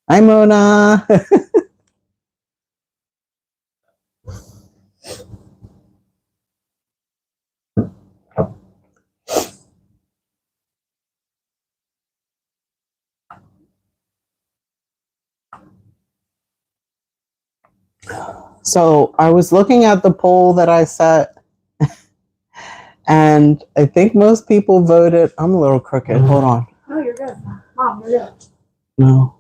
Hi, Mona. So I was looking at the poll that I set, and I think most people voted. I'm a little crooked. Hold on. No, you're good. Mom, you're good. No,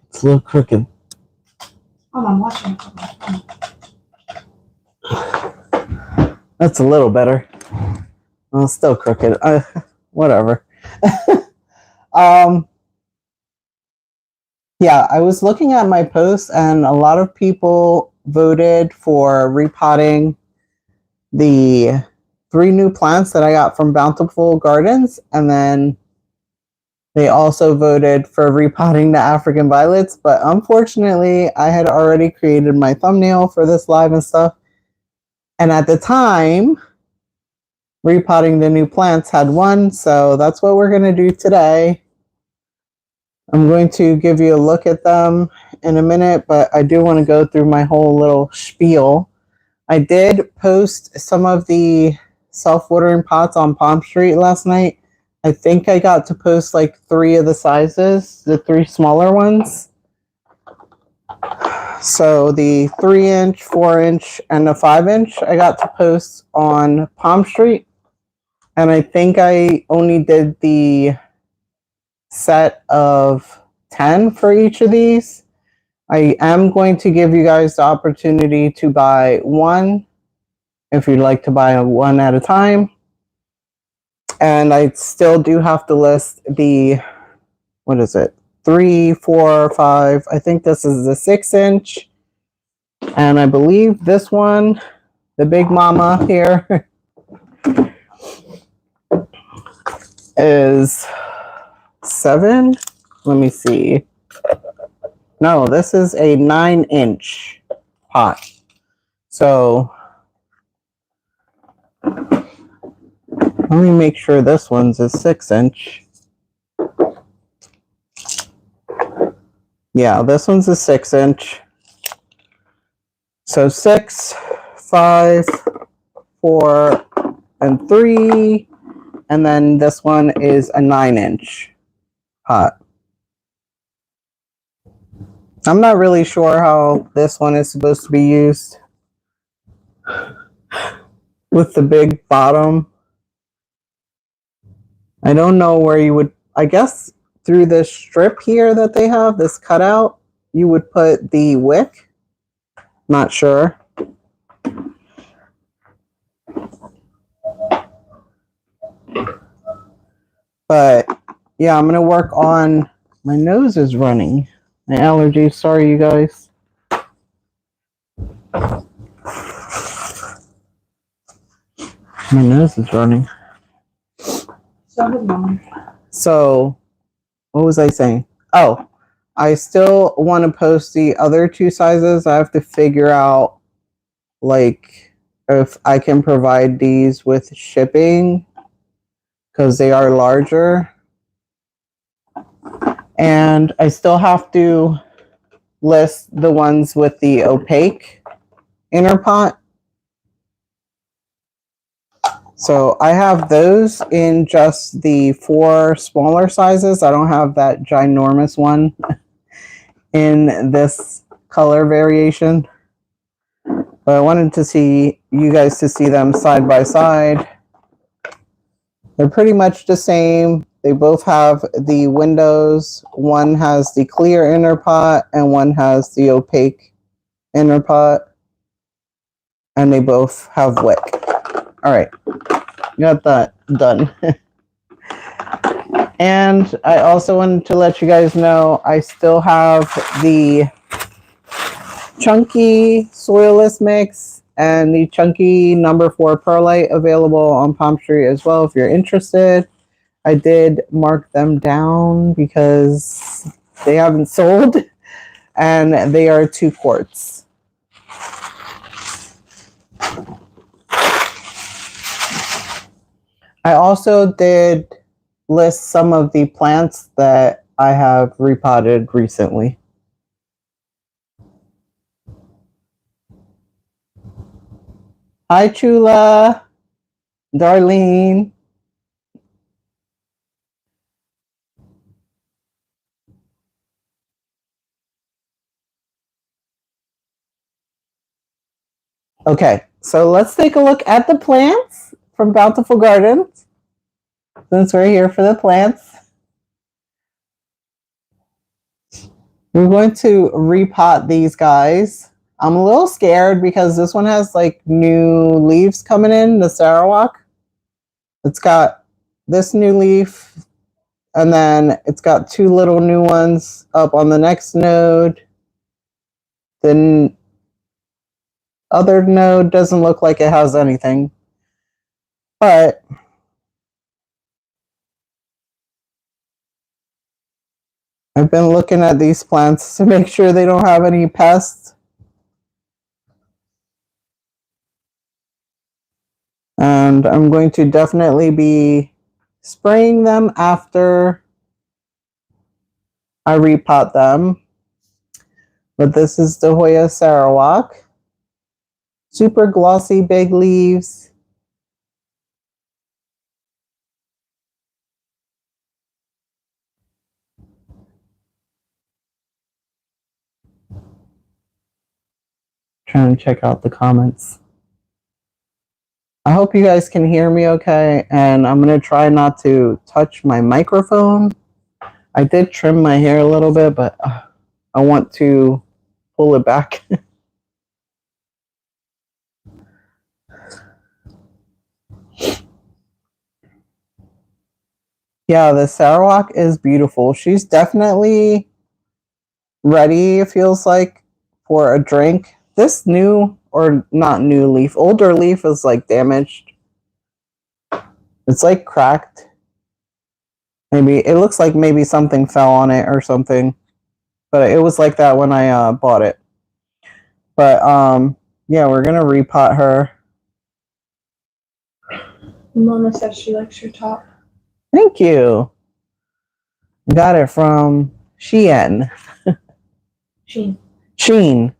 it's a little crooked. I'm watching. That's a little better. Well, it's still crooked. Whatever. Yeah, I was looking at my posts, and a lot of people voted for repotting the 3 new plants that I got from Bountiful Gardens, and then they also voted for repotting the African violets. But unfortunately, I had already created my thumbnail for this live and stuff, and at the time, repotting the new plants had won, so that's what we're going to do today. I'm going to give you a look at them in a minute, but I do want to go through my whole little spiel. I did post some of the self-watering pots on PalmStreet last night. I think I got to post like 3 of the sizes, the 3 smaller ones. So the 3-inch, 4-inch, and the 5-inch I got to post on PalmStreet. And I think I only did the set of 10 for each of these. I am going to give you guys the opportunity to buy one if you'd like to buy one at a time. And I still do have to list the, what is it? 3, 4, 5. I think this is the 6-inch. And I believe this one, the big mama here, is 7. Let me see. No, this is a 9-inch pot. So let me make sure this one's a 6-inch. Yeah, this one's a 6-inch. So 6, 5, 4, and 3. And then this one is a 9-inch pot. I'm not really sure how this one is supposed to be used with the big bottom. I don't know where you would, I guess through this strip here that they have, this cutout, you would put the wick. Not sure. But yeah, I'm going to work on, my nose is running. My allergies, sorry you guys. My nose is running. So, what was I saying? Oh, I still want to post the other 2 sizes. I have to figure out, like, if I can provide these with shipping, because they are larger. And I still have to list the ones with the opaque inner pot. So I have those in just the 4 smaller sizes. I don't have that ginormous one in this color variation. But I wanted to see you guys to see them side by side. They're pretty much the same. They both have the windows. One has the clear inner pot and one has the opaque inner pot. And they both have wick. All right, got that done. And I also wanted to let you guys know I still have the chunky soilless mix and the chunky number 4 perlite available on PalmStreet as well if you're interested. I did mark them down because they haven't sold, and they are 2 quarts. I also did list some of the plants that I have repotted recently. Hi, Chula. Darlene. Okay, so let's take a look at the plants from Bountiful Gardens. Since we're here for the plants, we're going to repot these guys. I'm a little scared because this one has like new leaves coming in, the Sarawak. It's got this new leaf, and then it's got two little new ones up on the next node. The other node doesn't look like it has anything, but I've been looking at these plants to make sure they don't have any pests. And I'm going to definitely be spraying them after I repot them. But this is the Hoya Sarawak. Super glossy big leaves. Trying to check out the comments. I hope you guys can hear me okay, and I'm going to try not to touch my microphone. I did trim my hair a little bit, but I want to pull it back. Yeah, the Sarawak is beautiful. She's definitely ready, it feels like, for a drink. This new, or not new leaf, older leaf is like damaged. It's like cracked. Maybe it looks like maybe something fell on it or something. But it was like that when I bought it. But yeah, we're gonna repot her. Mona says she likes your top. Thank you. Got it from Shein. Sheen. Sheen.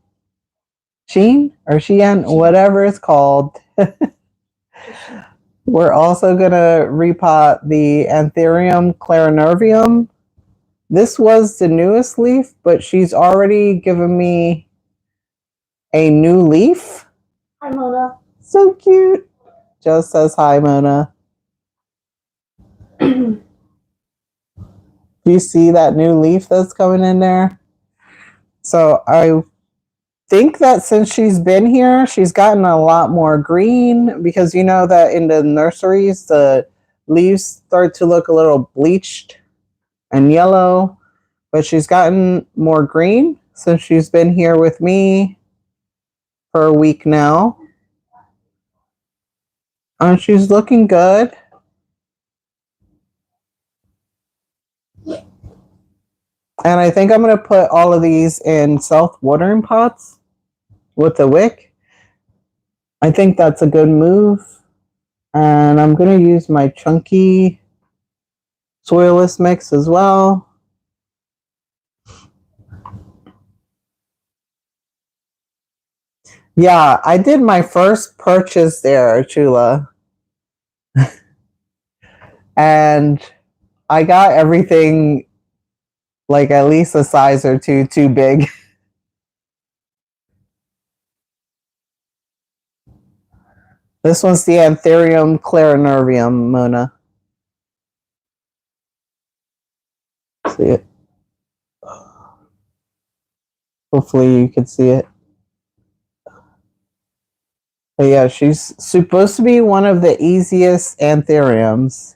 Sheen or Shein, whatever it's called. We're also gonna repot the Anthurium clarinervium. This was the newest leaf, but she's already given me a new leaf. Hi, Mona. So cute. Just says hi, Mona. Do you see that new leaf that's coming in there? So I think that since she's been here, she's gotten a lot more green, because you know that in the nurseries, the leaves start to look a little bleached and yellow, but she's gotten more green since she's been here with me for a week now. And she's looking good. And I think I'm going to put all of these in self-watering pots with the wick. I think that's a good move. And I'm going to use my chunky soilless mix as well. Yeah, I did my first purchase there, Chula. And I got everything like at least a size or two too big. This one's the Anthurium clarinervium, Mona. See it? Hopefully you can see it. But yeah, she's supposed to be one of the easiest anthuriums.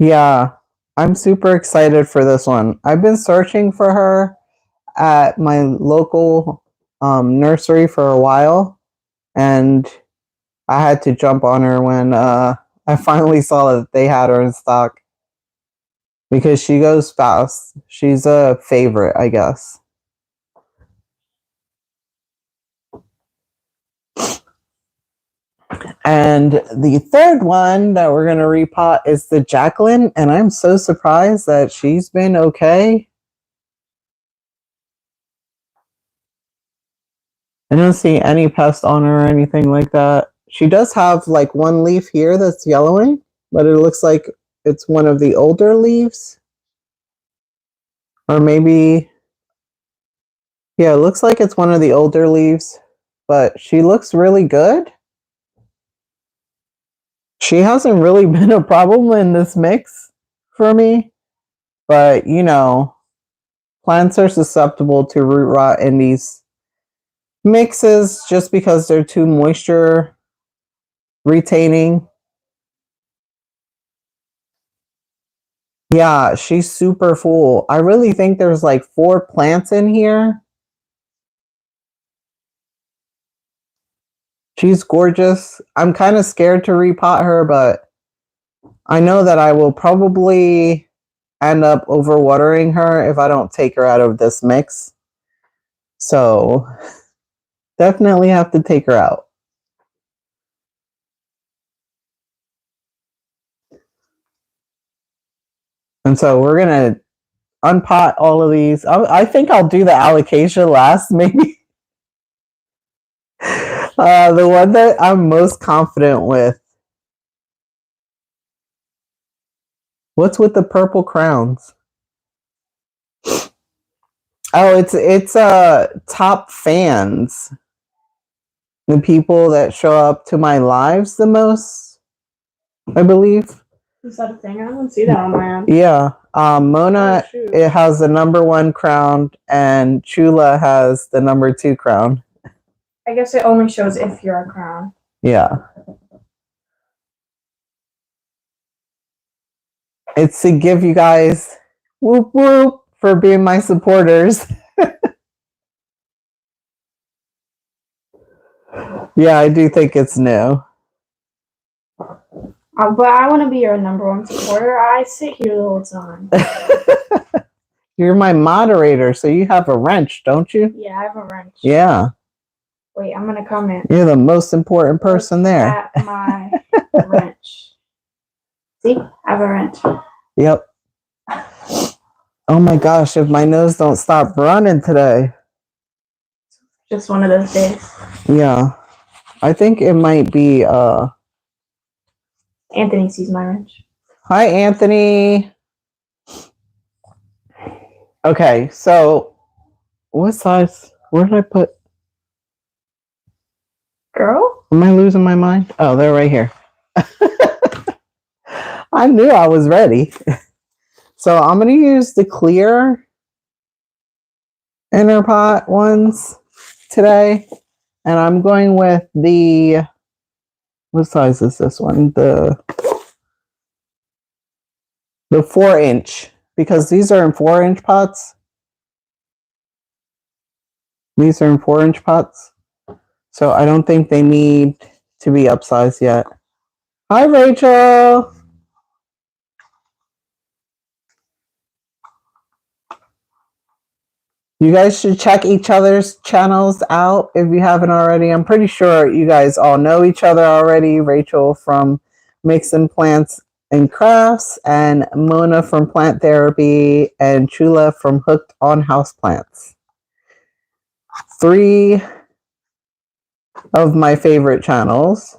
Yeah, I'm super excited for this one. I've been searching for her at my local nursery for a while, and I had to jump on her when I finally saw that they had her in stock, because she goes fast. She's a favorite, I guess. And the third one that we're going to repot is the Jacqueline. And I'm so surprised that she's been okay. I don't see any pest on her or anything like that. She does have like one leaf here that's yellowing, but it looks like it's one of the older leaves. Or maybe, yeah, it looks like it's one of the older leaves, but she looks really good. She hasn't really been a problem in this mix for me, but you know, plants are susceptible to root rot in these mixes just because they're too moisture retaining. Yeah, she's super full. I really think there's like 4 plants in here. She's gorgeous. I'm kind of scared to repot her, but I know that I will probably end up overwatering her if I don't take her out of this mix. So definitely have to take her out. And so we're going to unpot all of these. I think I'll do the alocasia last, maybe. The one that I'm most confident with. What's with the purple crowns? Oh, it's top fans. The people that show up to my lives the most, I believe. Is that a thing? I don't see that on my end. Yeah. Mona, it has the #1 crown, and Chula has the #2 crown. I guess it only shows if you're a crown. Yeah. It's to give you guys whoop whoop for being my supporters. Yeah, I do think it's new. But I want to be your #1 supporter. I sit here the whole time. You're my moderator, so you have a wrench, don't you? Yeah, I have a wrench. Yeah. Wait, I'm going to comment. You're the most important person there. At my wrench. See? I have a wrench. Yep. Oh my gosh, if my nose don't stop running today. Just one of those days. Yeah. I think it might be Anthony sees my wrench. Hi, Anthony. Okay, so what size? Where did I put? Girl? Am I losing my mind? Oh, they're right here. I knew I was ready. So I'm going to use the clear inner pot ones today. And I'm going with the, what size is this one? The 4-inch, because these are in 4-inch pots. These are in 4-inch pots. So I don't think they need to be upsized yet. Hi, Rachel. You guys should check each other's channels out if you haven't already. I'm pretty sure you guys all know each other already. Rachel from Mixing Plants and Crafts, and Mona from Plant Therapy, and Chula from Hooked on Houseplants. 3 of my favorite channels.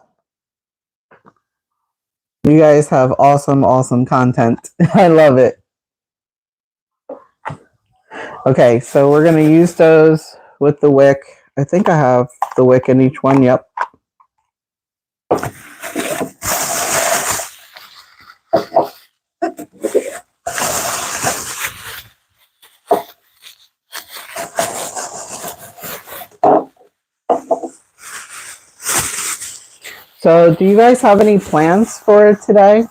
You guys have awesome, awesome content. I love it. Okay, so we're going to use those with the wick. I think I have the wick in each one. Yep. So do you guys have any plans for today?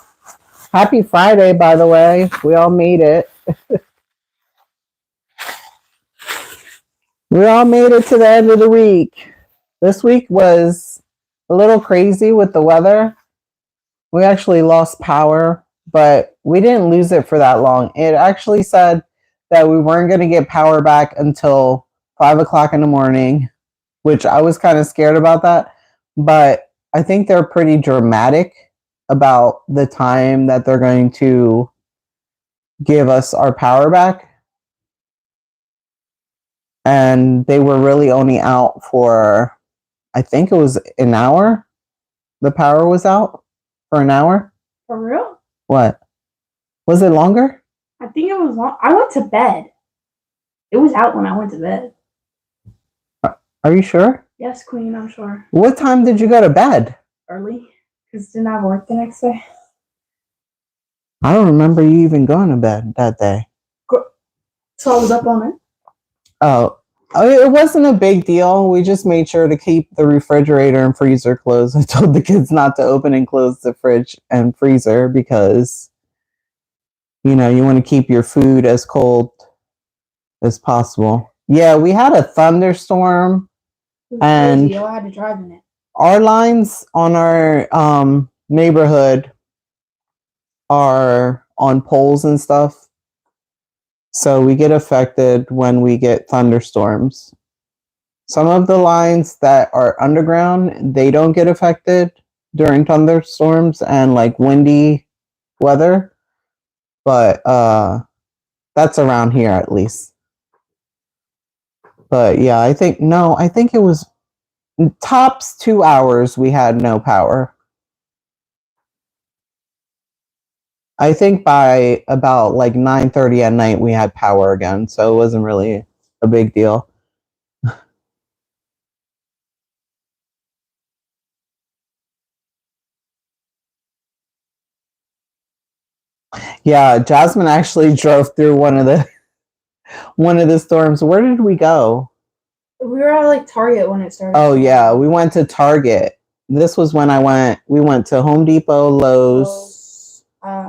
Happy Friday, by the way. We all made it. We all made it to the end of the week. This week was a little crazy with the weather. We actually lost power, but we didn't lose it for that long. It actually said that we weren't going to get power back until 5 o'clock in the morning, which I was kind of scared about that. But I think they're pretty dramatic about the time that they're going to give us our power back. And they were really only out for, I think it was an hour. The power was out for an hour. For real? What? Was it longer? I think it was long. I went to bed. It was out when I went to bed. Are you sure? Yes, Queen, I'm sure. What time did you go to bed? Early. Because didn't I have work the next day? I don't remember you even going to bed that day. So I was up on it. Oh, it wasn't a big deal. We just made sure to keep the refrigerator and freezer closed. I told the kids not to open and close the fridge and freezer because, you know, you want to keep your food as cold as possible. Yeah, we had a thunderstorm. And crazy. I had to drive in it. Our lines on our neighborhood are on poles and stuff. So we get affected when we get thunderstorms. Some of the lines that are underground, they don't get affected during thunderstorms and like windy weather. But that's around here at least. But yeah, I think it was tops 2 hours we had no power. I think by about like 9:30 at night we had power again, so it wasn't really a big deal. Yeah, Jasmine actually drove through one of the storms. Where did we go? We were at like Target when it started. Oh yeah, we went to Target. This was when we went to Home Depot, Lowe's,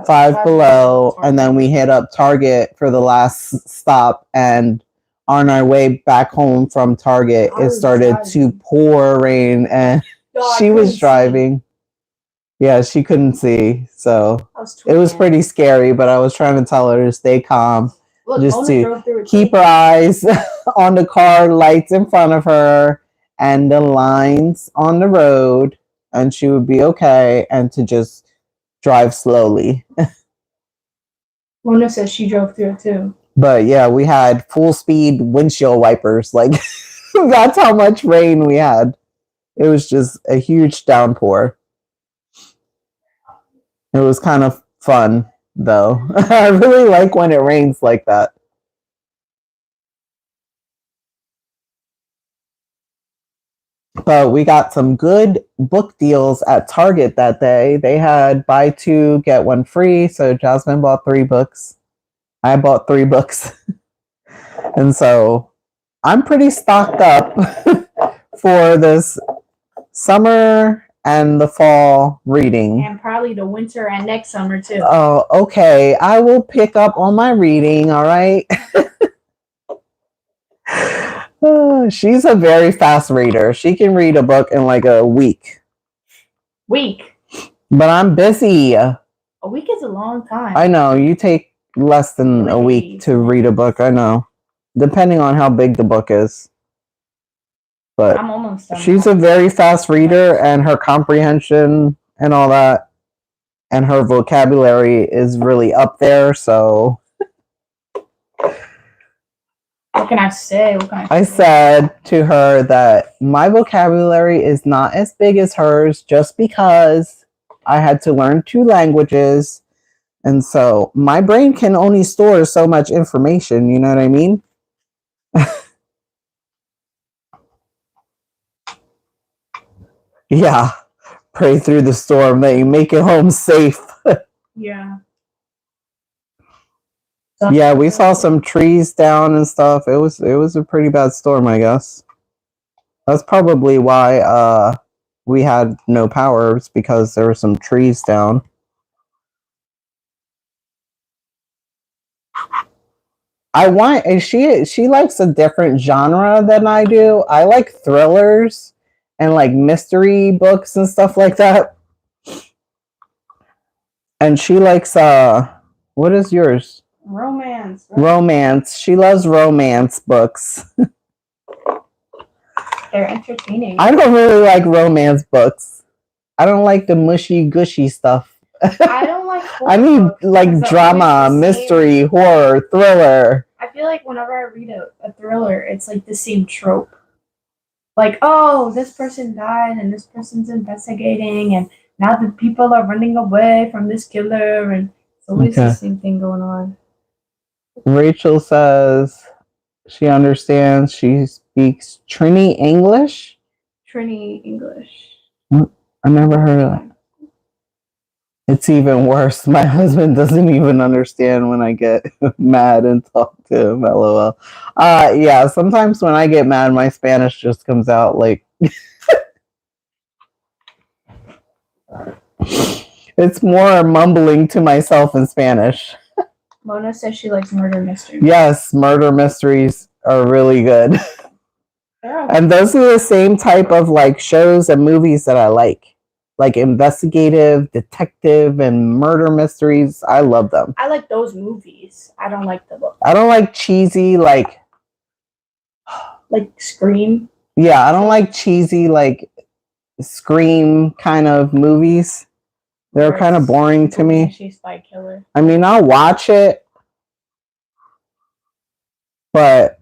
Five Below, and then we hit up Target for the last stop. And on our way back home from Target, it started to pour rain, and she was driving. Yeah, she couldn't see, so it was pretty scary. But I was trying to tell her to stay calm, just to keep her eyes on the car lights in front of her and the lines on the road, and she would be okay, and to just drive slowly. Luna says she drove through it too. But yeah, we had full speed windshield wipers. Like that's how much rain we had. It was just a huge downpour. It was kind of fun though. I really like when it rains like that. But we got some good book deals at Target that day. They had buy 2, get 1 free. So Jasmine bought 3 books. I bought 3 books. And so I'm pretty stocked up for this summer and the fall reading. And probably the winter and next summer too. Oh, okay. I will pick up on my reading, all right? She's a very fast reader. She can read a book in like a week. But I'm busy. A week is a long time. I know. You take less than a week to read a book. I know. Depending on how big the book is. But I'm almost done. She's a very fast reader, and her comprehension and all that, and her vocabulary is really up there, so... What can I say? I said to her that my vocabulary is not as big as hers just because I had to learn 2 languages. And so my brain can only store so much information. You know what I mean? Yeah. Pray through the storm that you make it home safe. Yeah. Yeah, we saw some trees down and stuff. It was a pretty bad storm, I guess. That's probably why we had no power. It's because there were some trees down. She likes a different genre than I do. I like thrillers and like mystery books and stuff like that. And she likes what is yours? Romance. Right? Romance. She loves romance books. They're entertaining. I don't really like romance books. I don't like the mushy gushy stuff. I don't like horror I need books like because they're drama, always the same. mystery, horror, thriller. I feel like whenever I read a thriller, it's like the same trope. Like, oh, this person died and this person's investigating, and now the people are running away from this killer, and it's always the same thing going on. Rachel says she understands. She speaks Trini English. Trini English. I never heard of that. It's even worse. My husband doesn't even understand when I get mad and talk to him. LOL. Yeah, sometimes when I get mad, my Spanish just comes out like it's more mumbling to myself in Spanish. Mona says she likes murder mysteries. Yes, murder mysteries are really good. And those are the same type of like shows and movies that I like investigative, detective, and murder mysteries. I love them. I like those movies. I don't like the book. I don't like cheesy like Scream. Yeah, I don't like cheesy like Scream kind of movies. They're kind of boring to me. She's Spy Killer. I mean, I'll watch it, but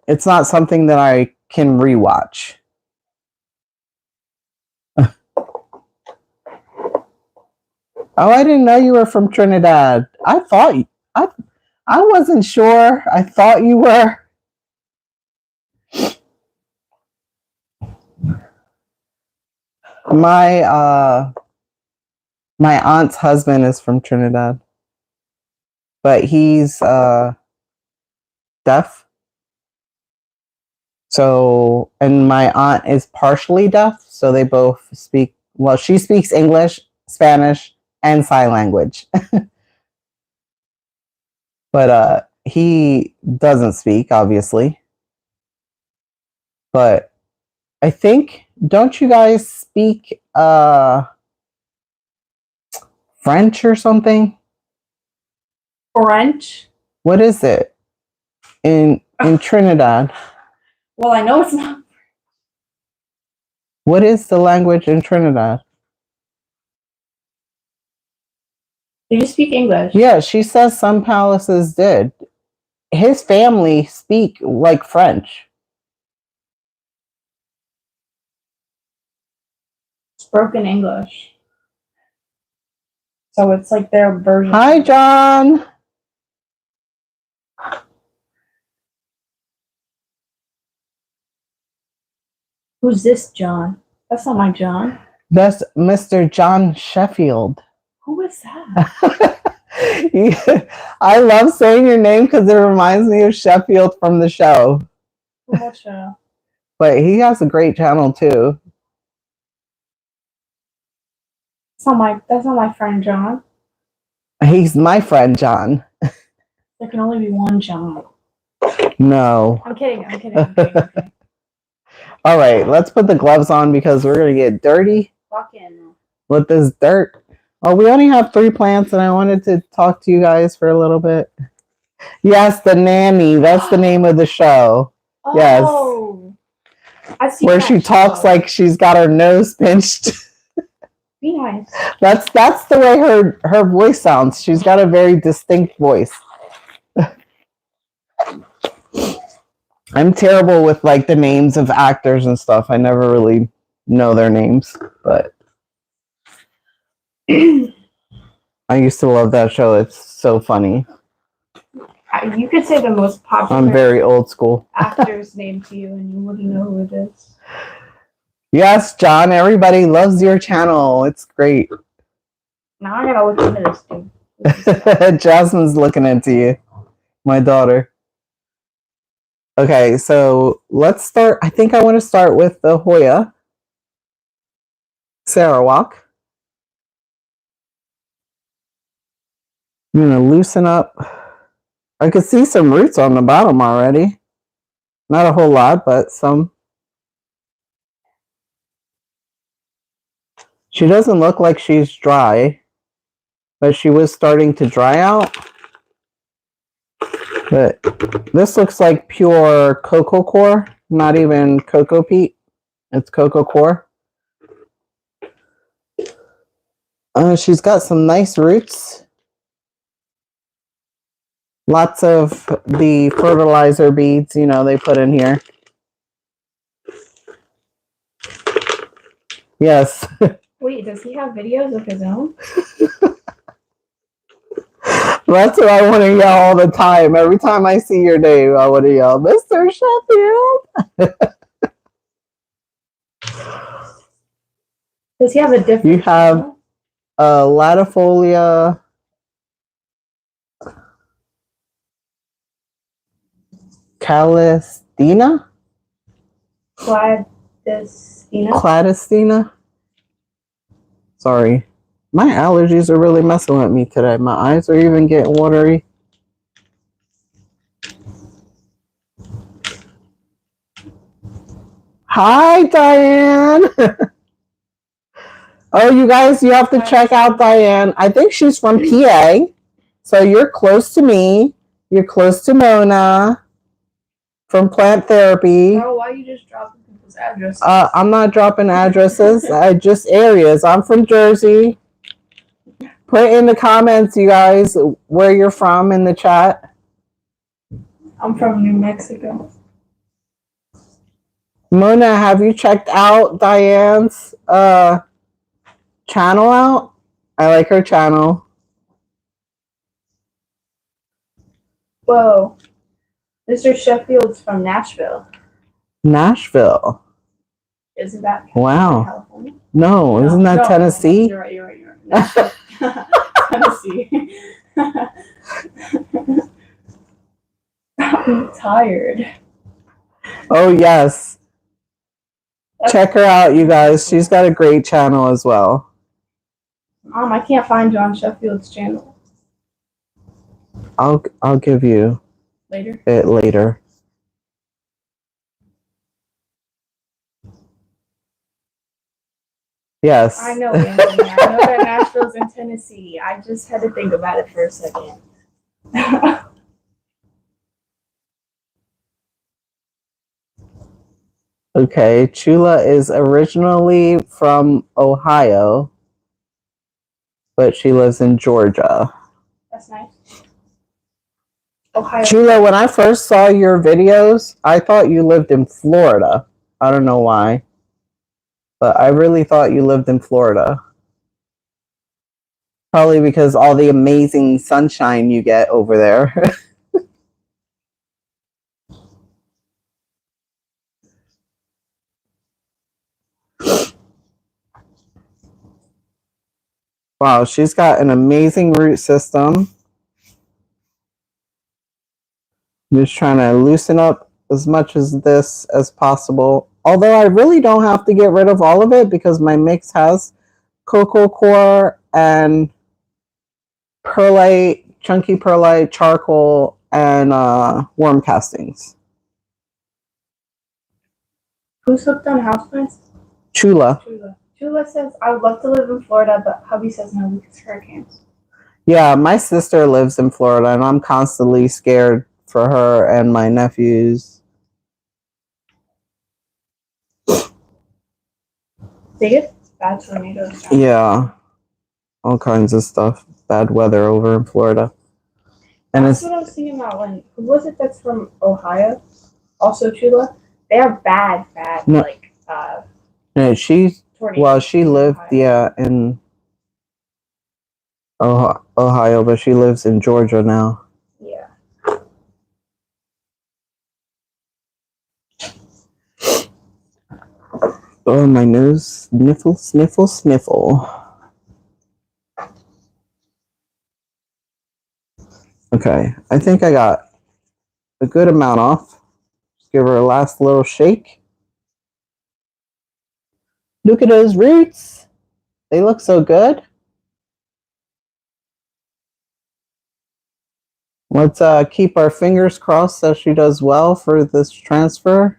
it's not something that I can rewatch. Oh, I didn't know you were from Trinidad. I wasn't sure. I thought you were. My aunt's husband is from Trinidad, but he's deaf. So, and my aunt is partially deaf, so they both speak, well, she speaks English, Spanish, and sign language. But he doesn't speak, obviously. But I think, don't you guys speak French or something? French? What is it in Trinidad? Well, I know it's not. What is the language in Trinidad? Did you speak English? Yeah, she says some palaces did. His family speak like French. It's broken English. So it's like their version. Hi, John. Who's this John? That's not my John. That's Mr. John Sheffield. Who is that? I love saying your name because it reminds me of Sheffield from the show. What show? But he has a great channel too. That's not my friend John. He's my friend John. There can only be one John. No. I'm kidding. I'm kidding. All right, let's put the gloves on because we're gonna get dirty. Fucking. With this dirt. Oh, we only have 3 plants, and I wanted to talk to you guys for a little bit. Yes, The Nanny. That's the name of the show. Oh, yes. I see. Where she talks like she's got her nose pinched. Be nice. That's the way her voice sounds. She's got a very distinct voice. I'm terrible with like the names of actors and stuff. I never really know their names, but I used to love that show. It's so funny. You could say the most popular. I'm very old school. Actor's name to you, and you wouldn't know who it is. Yes, John. Everybody loves your channel. It's great. Now I gotta look into this dude. Jasmine's looking into you, my daughter. Okay, so let's start. I think I want to start with the Hoya Sarawak. I'm going to loosen up. I could see some roots on the bottom already. Not a whole lot, but some. She doesn't look like she's dry, but she was starting to dry out. But this looks like pure cocoa core, not even cocoa peat. It's cocoa core. She's got some nice roots. Lots of the fertilizer beads, you know, they put in here. Yes. Wait, does he have videos of his own? That's what I want to yell all the time. Every time I see your name, I want to yell, Mr. Sheffield. Does he have a different? You have channel? Latifolia calistina? Cladistina? Sorry. My allergies are really messing with me today. My eyes are even getting watery. Hi, Diane. Oh, you guys, you have to check out Diane. I think she's from PA. So you're close to me. You're close to Mona from Plant Therapy. Oh, why you just dropping people's addresses? I'm not dropping addresses. Just areas. I'm from Jersey. Put in the comments, you guys, where you're from in the chat. I'm from New Mexico. Mona, have you checked out Diane's channel out? I like her channel. Whoa. Mr. Sheffield's from Nashville. Nashville. Isn't that wow. California? No, isn't that Tennessee? You're right. Nashville. Tennessee. I'm tired. Oh, yes. Check her out, you guys. She's got a great channel as well. Mom, I can't find John Sheffield's channel. I'll give you it later. Yes. I know, Anthony. I know that Nashville's in Tennessee. I just had to think about it for a second. Okay, Chula is originally from Ohio, but she lives in Georgia. That's nice. Ohio. Chula, when I first saw your videos, I thought you lived in Florida. I don't know why, but I really thought you lived in Florida. Probably because all the amazing sunshine you get over there. Wow, she's got an amazing root system. I'm just trying to loosen up as much as this as possible. Although I really don't have to get rid of all of it because my mix has cocoa coir and perlite, chunky perlite, charcoal, and worm castings. Who's hooked on houseplants? Chula. Chula says, I would love to live in Florida, but hubby says no because hurricanes. Yeah, my sister lives in Florida, and I'm constantly scared for her and my nephews. They get bad tornadoes. Yeah, all kinds of stuff. Bad weather over in Florida. And that's what I was thinking about. When who was it that's from Ohio? Also Chula. They have bad, no, like no, she's well, she lived in Ohio, but she lives in Georgia now. Yeah. Oh, my nose. Sniffle, sniffle, sniffle. Okay, I think I got a good amount off. Just give her a last little shake. Look at those roots. They look so good. Let's keep our fingers crossed that she does well for this transfer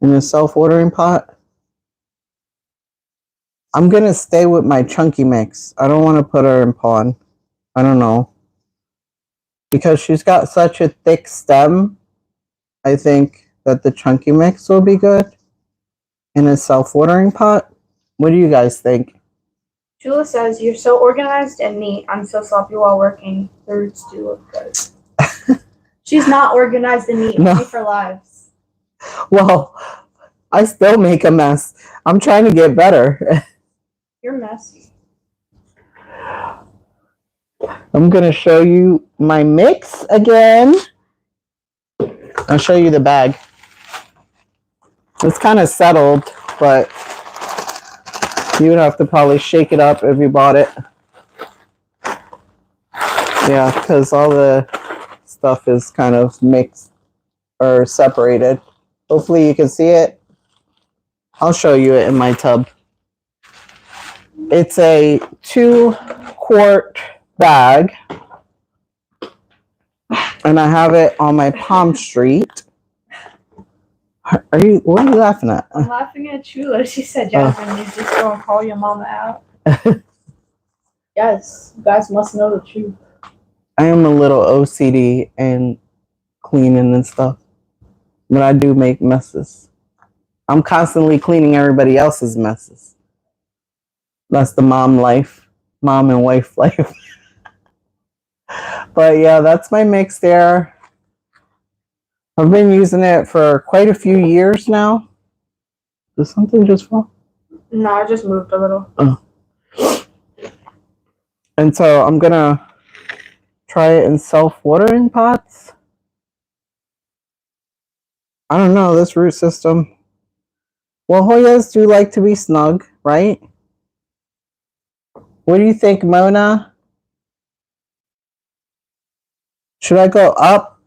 in a self-watering pot. I'm going to stay with my chunky mix. I don't want to put her in pond. I don't know. Because she's got such a thick stem, I think that the chunky mix will be good in a self-watering pot. What do you guys think? Jula says, "You're so organized and neat. I'm so sloppy while working. The roots do look good." She's not organized and neat, only for lives. Well, I still make a mess. I'm trying to get better. You're messy. I'm going to show you my mix again. I'll show you the bag. It's kind of settled, but you would have to probably shake it up if you bought it. Yeah, because all the stuff is kind of mixed or separated. Hopefully you can see it. I'll show you it in my tub. It's a 2-quart bag, and I have it on my PalmStreet. What are you laughing at? I'm laughing at Chula. She said, "Jasmine, you just go and call your mama out." Yes, you guys must know the truth. I am a little OCD and cleaning and stuff, but I do make messes. I'm constantly cleaning everybody else's messes. That's the mom life, mom and wife life. But yeah, that's my mix there. I've been using it for quite a few years now. Did something just fall? No, I just moved a little. Oh. And so I'm gonna try it in self-watering pots. I don't know, this root system. Well, Hoyas do like to be snug, right? What do you think, Mona? Should I go up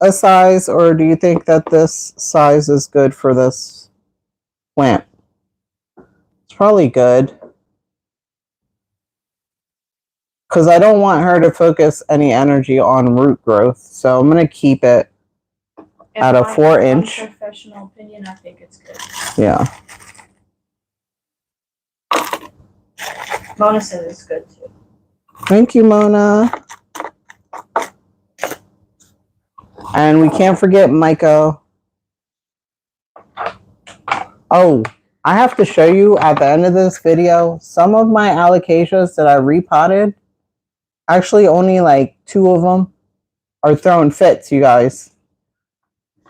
a size, or do you think that this size is good for this plant? It's probably good. Because I don't want her to focus any energy on root growth. So I'm going to keep it at a 4-inch. In my professional opinion, I think it's good. Yeah. Mona says it's good too. Thank you, Mona. And we can't forget Maiko. Oh, I have to show you at the end of this video, some of my alocasias that I repotted, actually only like 2 of them are throwing fits, you guys.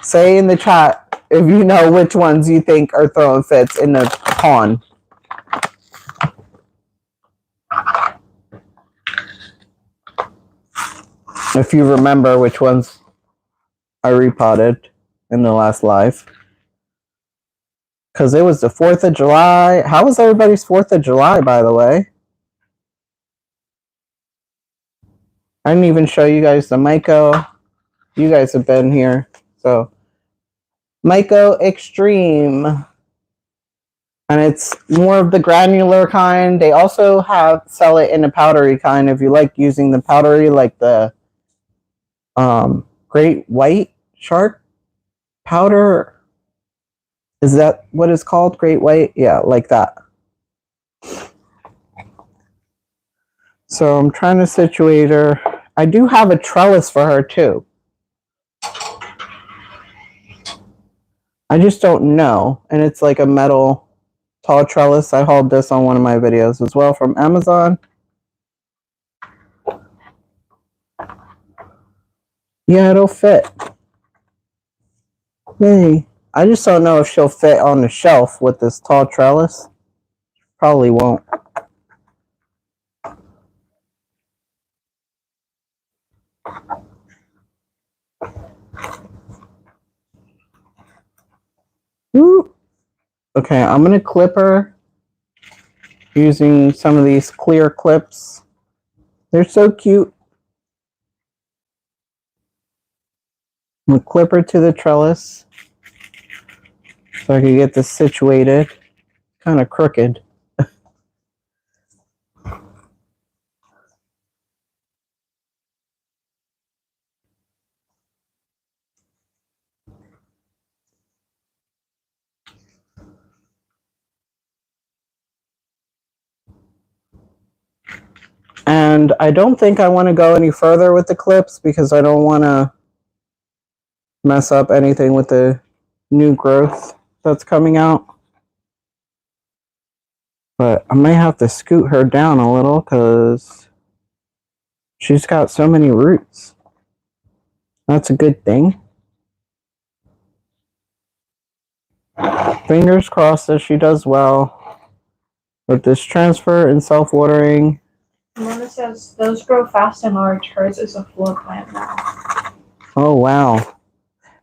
Say in the chat if you know which ones you think are throwing fits in the pond. If you remember which ones I repotted in the last live. Because it was the 4th of July. How was everybody's 4th of July, by the way? I didn't even show you guys the Maiko. You guys have been here. So, Maiko Extreme. And it's more of the granular kind. They also sell it in a powdery kind if you like using the powdery, like the Great White Shark powder. Is that what it's called? Great White? Yeah, like that. So I'm trying to situate her. I do have a trellis for her too. I just don't know. And it's like a metal tall trellis. I hauled this on one of my videos as well from Amazon. Yeah, it'll fit. Yay. I just don't know if she'll fit on the shelf with this tall trellis. Probably won't. Woo. Okay, I'm going to clip her using some of these clear clips. They're so cute. I'm going to clip her to the trellis so I can get this situated. Kind of crooked. And I don't think I want to go any further with the clips because I don't want to mess up anything with the new growth that's coming out. But I might have to scoot her down a little because she's got so many roots. That's a good thing. Fingers crossed that she does well with this transfer and self-watering. Mona says those grow fast and large. Hers is a floor plant now. Oh, wow.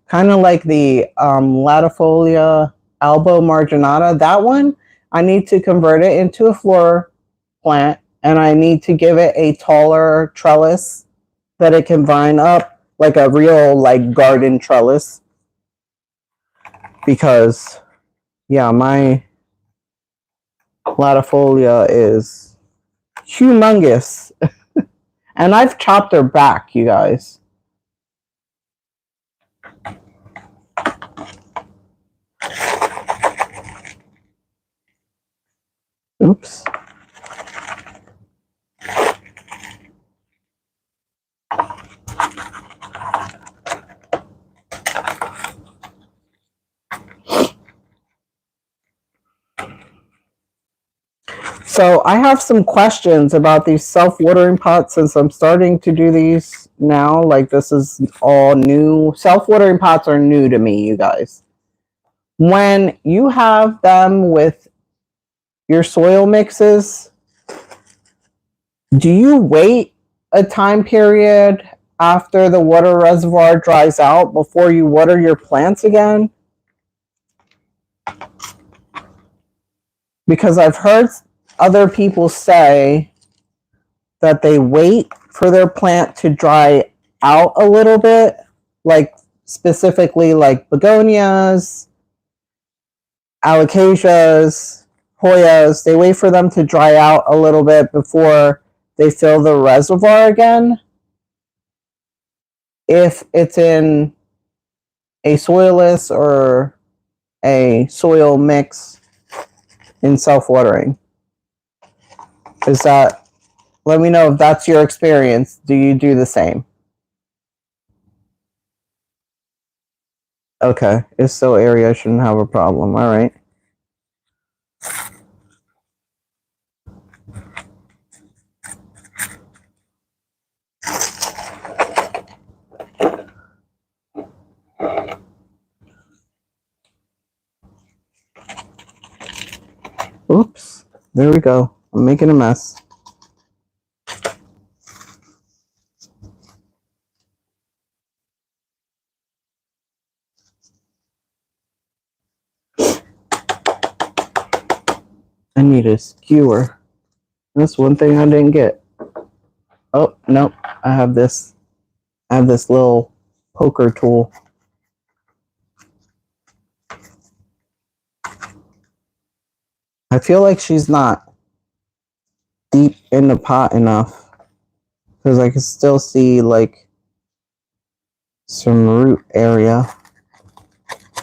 Kind of like the latifolia albo marginata. That one, I need to convert it into a floor plant, and I need to give it a taller trellis that it can vine up, like a real like garden trellis. Because, yeah, my latifolia is humongous. And I've chopped her back, you guys. Oops. So I have some questions about these self-watering pots since I'm starting to do these now. Like, this is all new. Self-watering pots are new to me, you guys. When you have them with your soil mixes, do you wait a time period after the water reservoir dries out before you water your plants again? Because I've heard other people say that they wait for their plant to dry out a little bit, like specifically like begonias, alocasias, Hoyas. They wait for them to dry out a little bit before they fill the reservoir again. If it's in a soilless or a soil mix in self-watering. Is that, let me know if that's your experience. Do you do the same? Okay, if so, area shouldn't have a problem. All right. Oops, there we go. I'm making a mess. I need a skewer. That's one thing I didn't get. Oh, nope. I have this little poker tool. I feel like she's not deep in the pot enough because I can still see like some root area,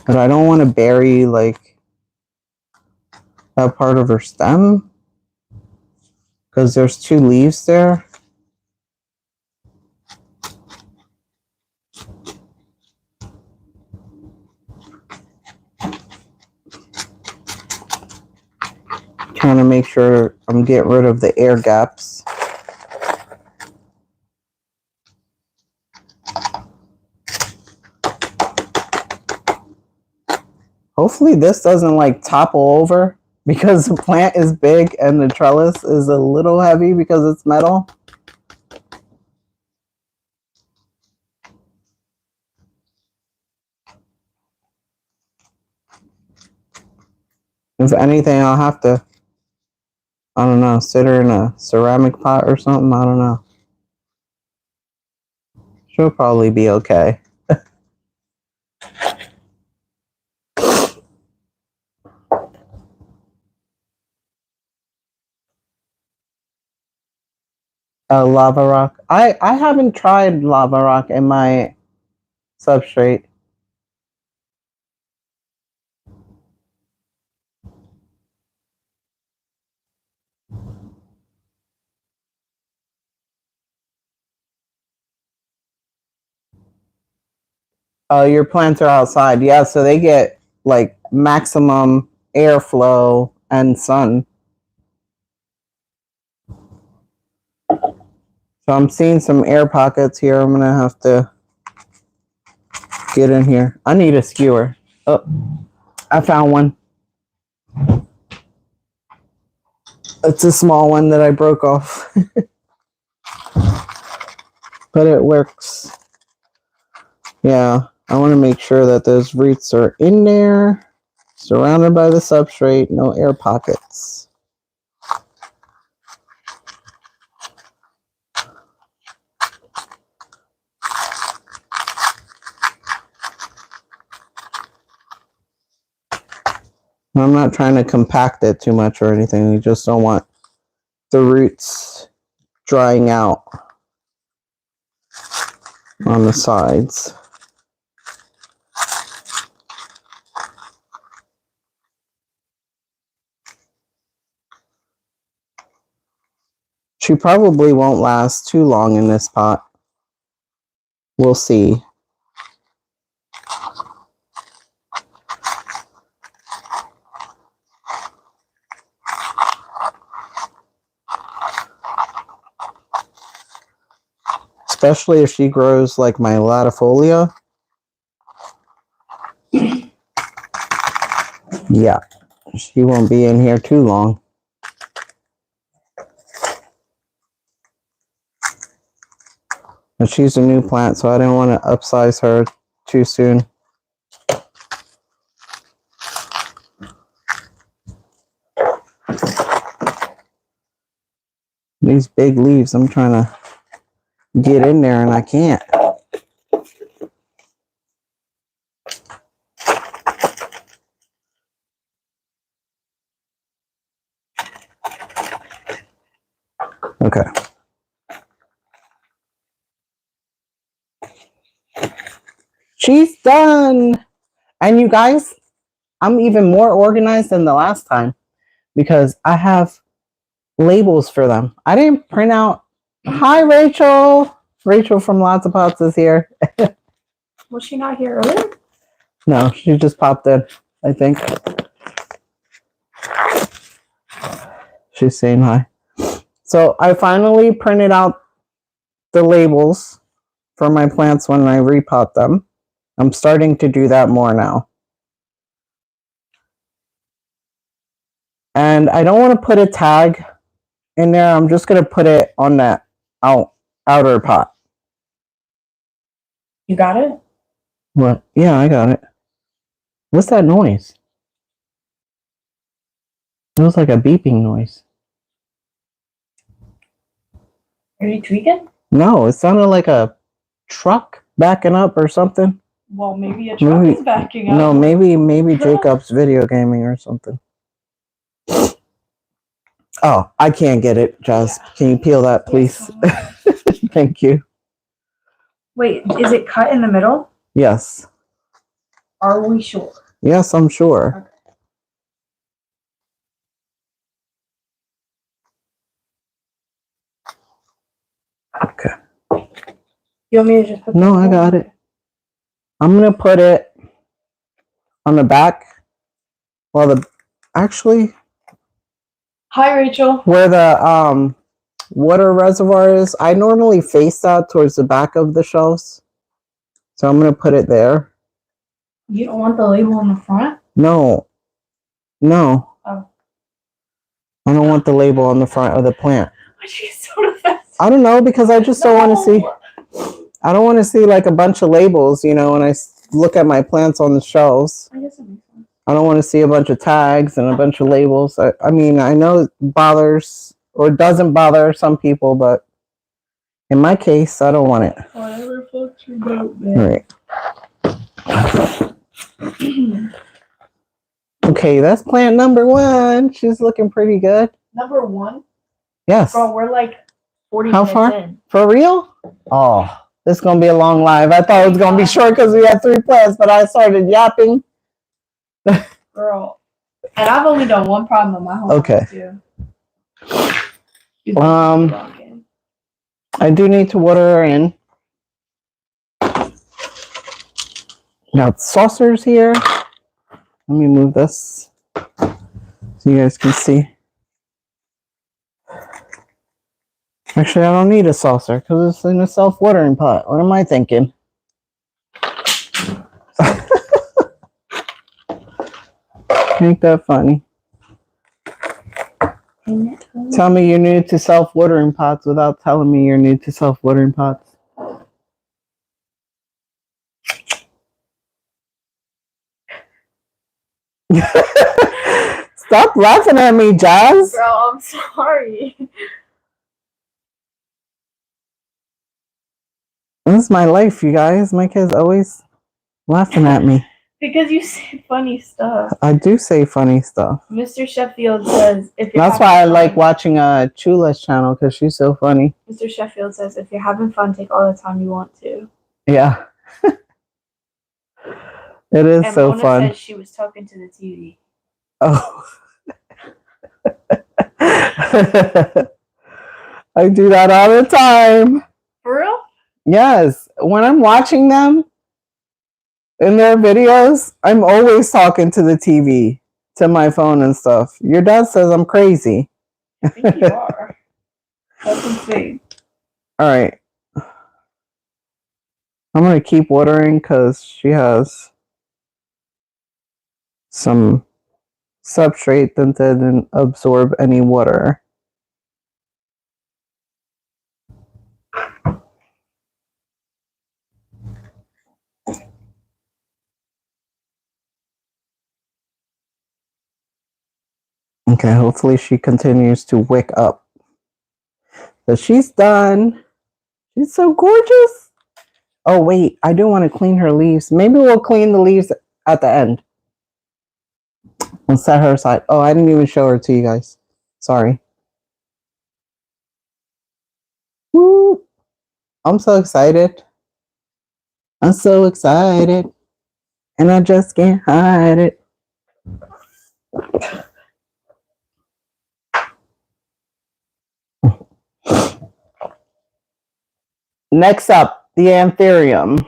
but I don't want to bury like that part of her stem because there's 2 leaves there. Trying to make sure I'm getting rid of the air gaps. Hopefully this doesn't like topple over because the plant is big and the trellis is a little heavy because it's metal. If anything, I'll have to, I don't know, sit her in a ceramic pot or something. I don't know. She'll probably be okay. Lava rock. I haven't tried lava rock in my substrate. Oh, your plants are outside. Yeah, so they get like maximum airflow and sun. So I'm seeing some air pockets here. I'm gonna have to get in here. I need a skewer. Oh, I found one. It's a small one that I broke off. But it works. Yeah, I want to make sure that those roots are in there, surrounded by the substrate, no air pockets. I'm not trying to compact it too much or anything. You just don't want the roots drying out on the sides. She probably won't last too long in this pot. We'll see. Especially if she grows like my latifolia. Yeah, she won't be in here too long. But she's a new plant, so I didn't want to upsize her too soon. These big leaves, I'm trying to get in there and I can't. Okay. She's done. And you guys, I'm even more organized than the last time because I have labels for them. I didn't print out. Hi, Rachel. Rachel from Lots of Pots is here. Was she not here earlier? No, she just popped in, I think. She's saying hi. So I finally printed out the labels for my plants when I repot them. I'm starting to do that more now. And I don't want to put a tag in there. I'm just going to put it on that outer pot. You got it? What? Yeah, I got it. What's that noise? It was like a beeping noise. Are you tweaking? No, it sounded like a truck backing up or something. Well, maybe a truck is backing up. No, maybe Jacob's video gaming or something. Oh, I can't get it, Jazz. Yeah. Can you peel that, please? Yes, thank you. Wait, is it cut in the middle? Yes. Are we sure? Yes, I'm sure. Okay. You want me to just put No, I got it. I'm going to put it on the back. Well, actually. Hi, Rachel. Where the water reservoir is, I normally face that towards the back of the shelves. So I'm going to put it there. You don't want the label on the front? No. No. Oh. I don't want the label on the front of the plant. She's so defensive. I don't know, because I just don't want to see. I don't want to see like a bunch of labels, you know, when I look at my plants on the shelves. I guess it makes sense. I don't want to see a bunch of tags and a bunch of labels. I mean, I know it bothers or doesn't bother some people, but in my case, I don't want it. Whatever floats your boat, man. All right. Okay, that's plant number 1. She's looking pretty good. Number 1? Yes. Bro, we're like 40 How minutes far? in. For real? Oh, this is going to be a long live. I thought it was going to be short because we had 3 plants, but I started yapping. Girl. And I've only done one problem in my whole life, too. I do need to water her in. Now, saucers here. Let me move this so you guys can see. Actually, I don't need a saucer because it's in a self-watering pot. What am I thinking? Ain't that funny? Tell me you're new to self-watering pots without telling me you're new to self-watering pots. Stop laughing at me, Jazz. Bro, I'm sorry. This is my life, you guys. My kids always laughing at me. Because you say funny stuff. I do say funny stuff. Mr. Sheffield says if you're That's why I like watching Chula's channel because she's so funny. Mr. Sheffield says if you're having fun, take all the time you want to. Yeah. It is and so Mona fun. Says she was talking to the TV. Oh. I do that all the time. For real? Yes. When I'm watching them in their videos, I'm always talking to the TV, to my phone and stuff. Your dad says I'm crazy. I think you are. That's insane. All right. I'm going to keep watering because she has some substrate that didn't absorb any water. Okay, hopefully she continues to wick up. So she's done. She's so gorgeous. Oh, wait, I do want to clean her leaves. Maybe we'll clean the leaves at the end. And set her aside. Oh, I didn't even show her to you guys. Sorry. Woo! I'm so excited. I'm so excited. And I just can't hide it. Next up, the anthurium.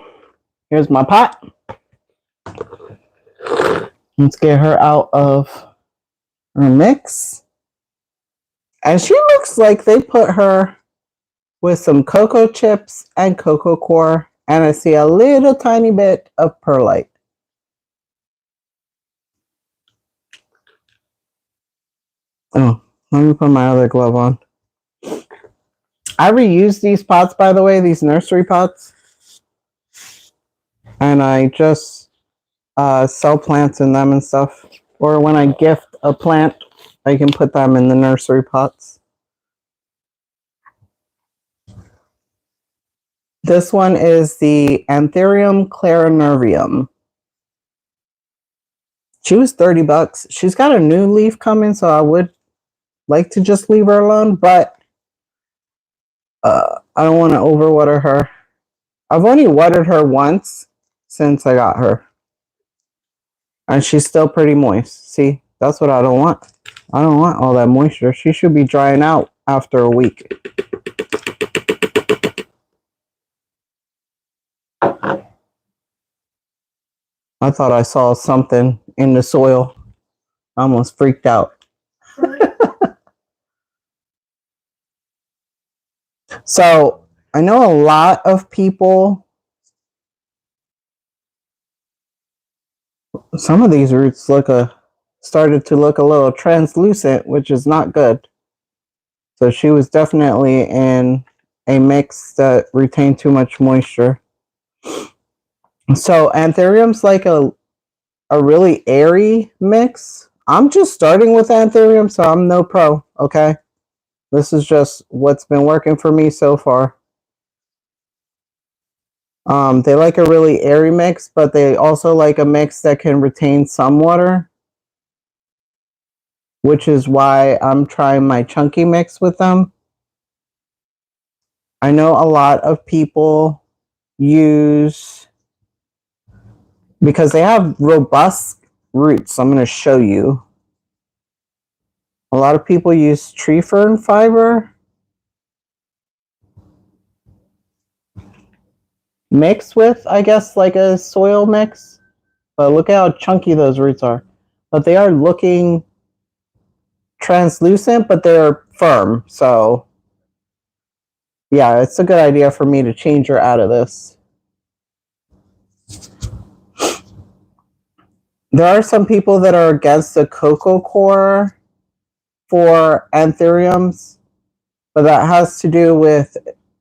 Here's my pot. Let's get her out of her mix. And she looks like they put her with some cocoa chips and cocoa core. And I see a little tiny bit of perlite. Oh, let me put my other glove on. I reuse these pots, by the way, these nursery pots. And I just sell plants in them and stuff. Or when I gift a plant, I can put them in the nursery pots. This one is the Anthurium clarinervium. She was $30. She's got a new leaf coming, so I would like to just leave her alone, but I don't want to overwater her. I've only watered her once since I got her. And she's still pretty moist. See, that's what I don't want. I don't want all that moisture. She should be drying out after a week. I thought I saw something in the soil. I almost freaked out. So I know a lot of people, some of these roots started to look a little translucent, which is not good. So she was definitely in a mix that retained too much moisture. So anthurium's like a really airy mix. I'm just starting with anthurium, so I'm no pro, okay? This is just what's been working for me so far. They like a really airy mix, but they also like a mix that can retain some water, which is why I'm trying my chunky mix with them. I know a lot of people use, because they have robust roots. I'm going to show you. A lot of people use tree fern fiber mixed with, I guess, like a soil mix. But look at how chunky those roots are. But they are looking translucent, but they're firm. So Yeah, it's a good idea for me to change her out of this. There are some people that are against the cocoa core for anthuriums, but that has to do with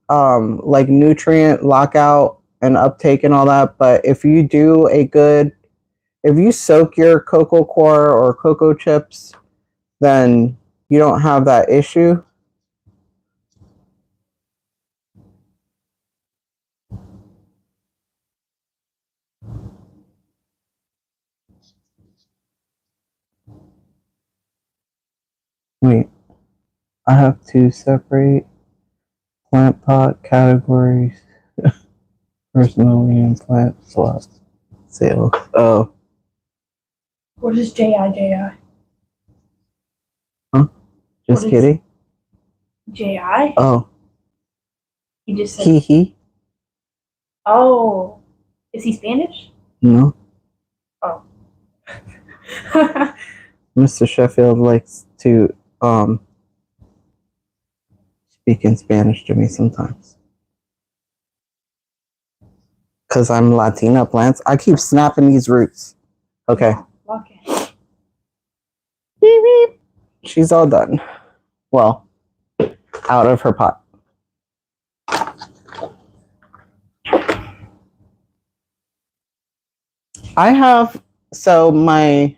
like nutrient lockout and uptake and all that. But if you do if you soak your cocoa core or cocoa chips, then you don't have that issue. Wait, I have to separate plant pot categories personally and plant slot sales. Oh. What is JIJI? Huh? Just kidding. JI? Oh. He just said. He. Oh. Is he Spanish? No. Oh. Mr. Sheffield likes to speak in Spanish to me sometimes. Because I'm latinaplants. I keep snapping these roots. Okay. Okay. Beep, beep. She's all done. Well, out of her pot. I have, so my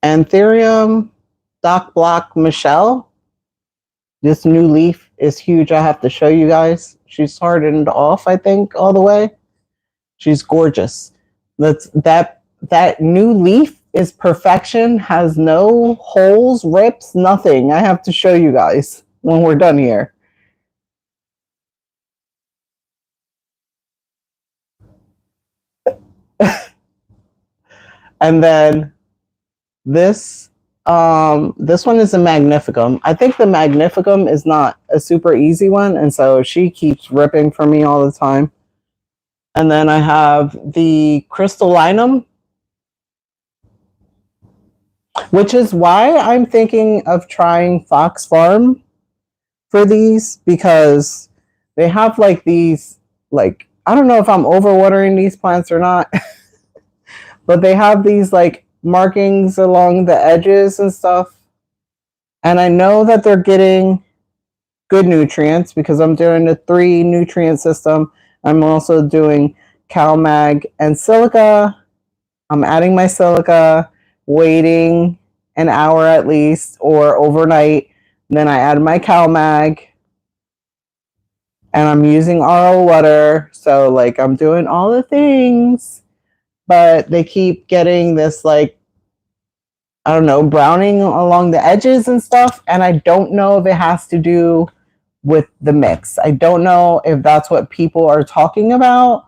Anthurium Doc Block Michelle, this new leaf is huge. I have to show you guys. She's hardened off, I think, all the way. She's gorgeous. That new leaf is perfection, has no holes, rips, nothing. I have to show you guys when we're done here. And then this one is a magnificum. I think the magnificum is not a super easy one, and so she keeps ripping for me all the time. And then I have the crystallinum, which is why I'm thinking of trying Fox Farm for these, because they have like these, like, I don't know if I'm overwatering these plants or not, but they have these like markings along the edges and stuff. And I know that they're getting good nutrients because I'm doing a 3 nutrient system. I'm also doing CalMag and silica. I'm adding my silica, waiting an hour at least or overnight. Then I add my CalMag, and I'm using RO water. So like I'm doing all the things, but they keep getting this like, I don't know, browning along the edges and stuff. And I don't know if it has to do with the mix. I don't know if that's what people are talking about,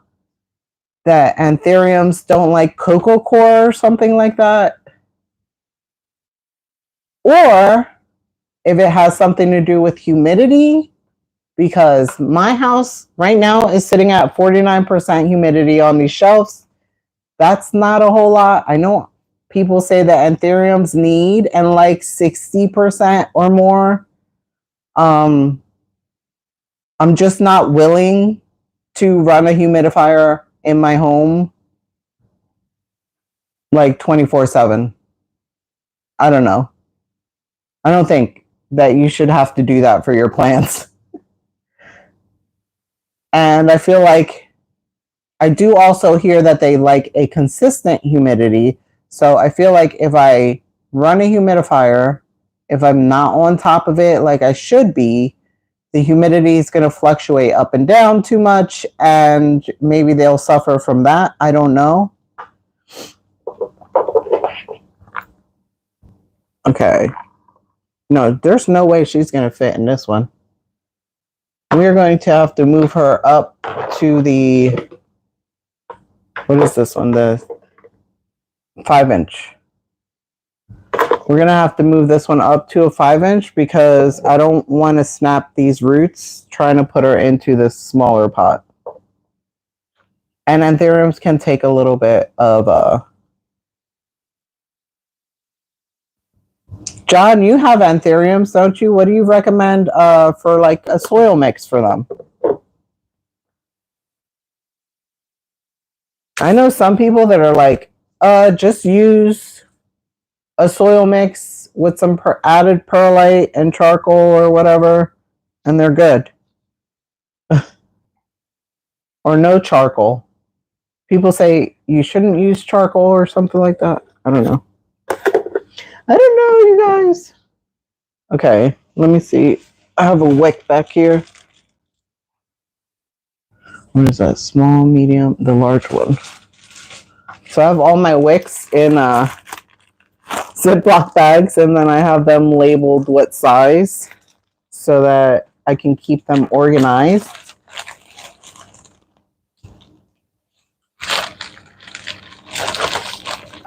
that anthuriums don't like cocoa core or something like that. Or if it has something to do with humidity, because my house right now is sitting at 49% humidity on these shelves. That's not a whole lot. I know people say that anthuriums need and like 60% or more. I'm just not willing to run a humidifier in my home like 24/7. I don't know. I don't think that you should have to do that for your plants. And I feel like I do also hear that they like a consistent humidity. So I feel like if I run a humidifier, if I'm not on top of it like I should be, the humidity is going to fluctuate up and down too much, and maybe they'll suffer from that. I don't know. Okay. No, there's no way she's going to fit in this one. We're going to have to move her up to the, what is this one? The 5-inch. We're going to have to move this one up to a 5-inch because I don't want to snap these roots trying to put her into this smaller pot. And anthuriums can take a little bit of John, you have anthuriums, don't you? What do you recommend for like a soil mix for them? I know some people that are like, just use a soil mix with some added perlite and charcoal or whatever, and they're good. Or no charcoal. People say you shouldn't use charcoal or something like that. I don't know. I don't know, you guys. Okay, let me see. I have a wick back here. What is that? Small, medium, the large one. So I have all my wicks in Ziploc bags, and then I have them labeled what size so that I can keep them organized.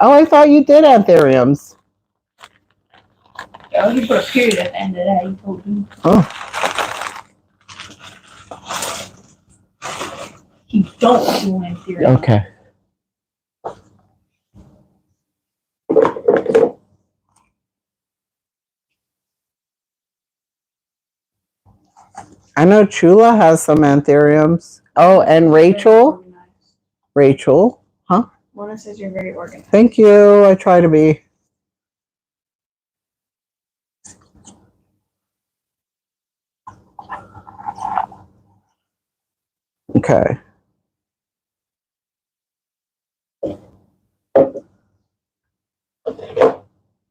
Oh, I thought you did anthuriums. Oh, he put a period at the end of that. He told me. Oh. He don't do anthuriums. Okay. I know Chula has some anthuriums. Oh, and Rachel. Rachel, huh? Mona says you're very organized. Thank you. I try to be. Okay.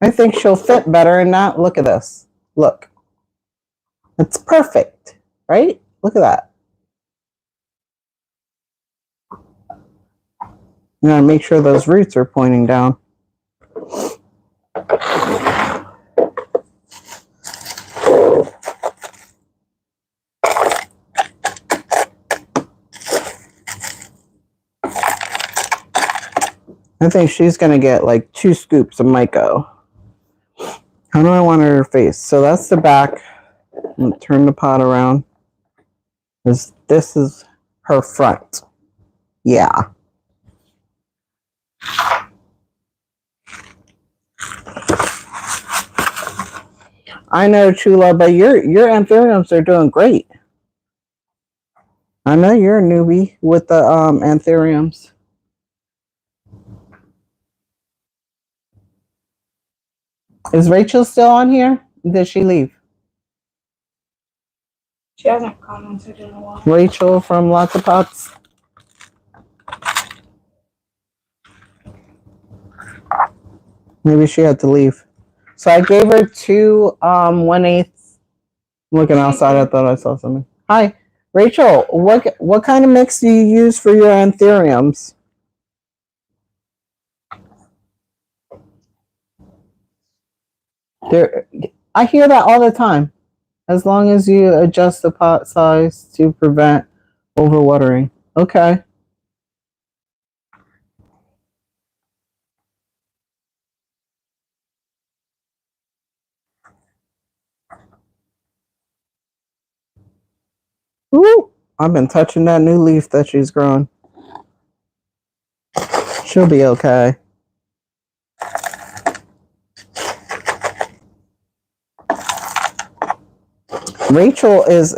I think she'll fit better in that. Look at this. Look. It's perfect, right? Look at that. You gotta make sure those roots are pointing down. I think she's gonna get like 2 scoops of Myco. How do I want her face? So that's the back. I'm gonna turn the pot around. This is her front. Yeah. I know, Chula, but your anthuriums are doing great. I know you're a newbie with the anthuriums. Is Rachel still on here? Did she leave? She hasn't commented in a while. Rachel from Lots of Pots. Maybe she had to leave. So I gave her 2 1/8. Looking outside, I thought I saw something. Hi, Rachel. What kind of mix do you use for your anthuriums? I hear that all the time. As long as you adjust the pot size to prevent overwatering. Okay. Ooh, I've been touching that new leaf that she's growing. She'll be okay. Rachel is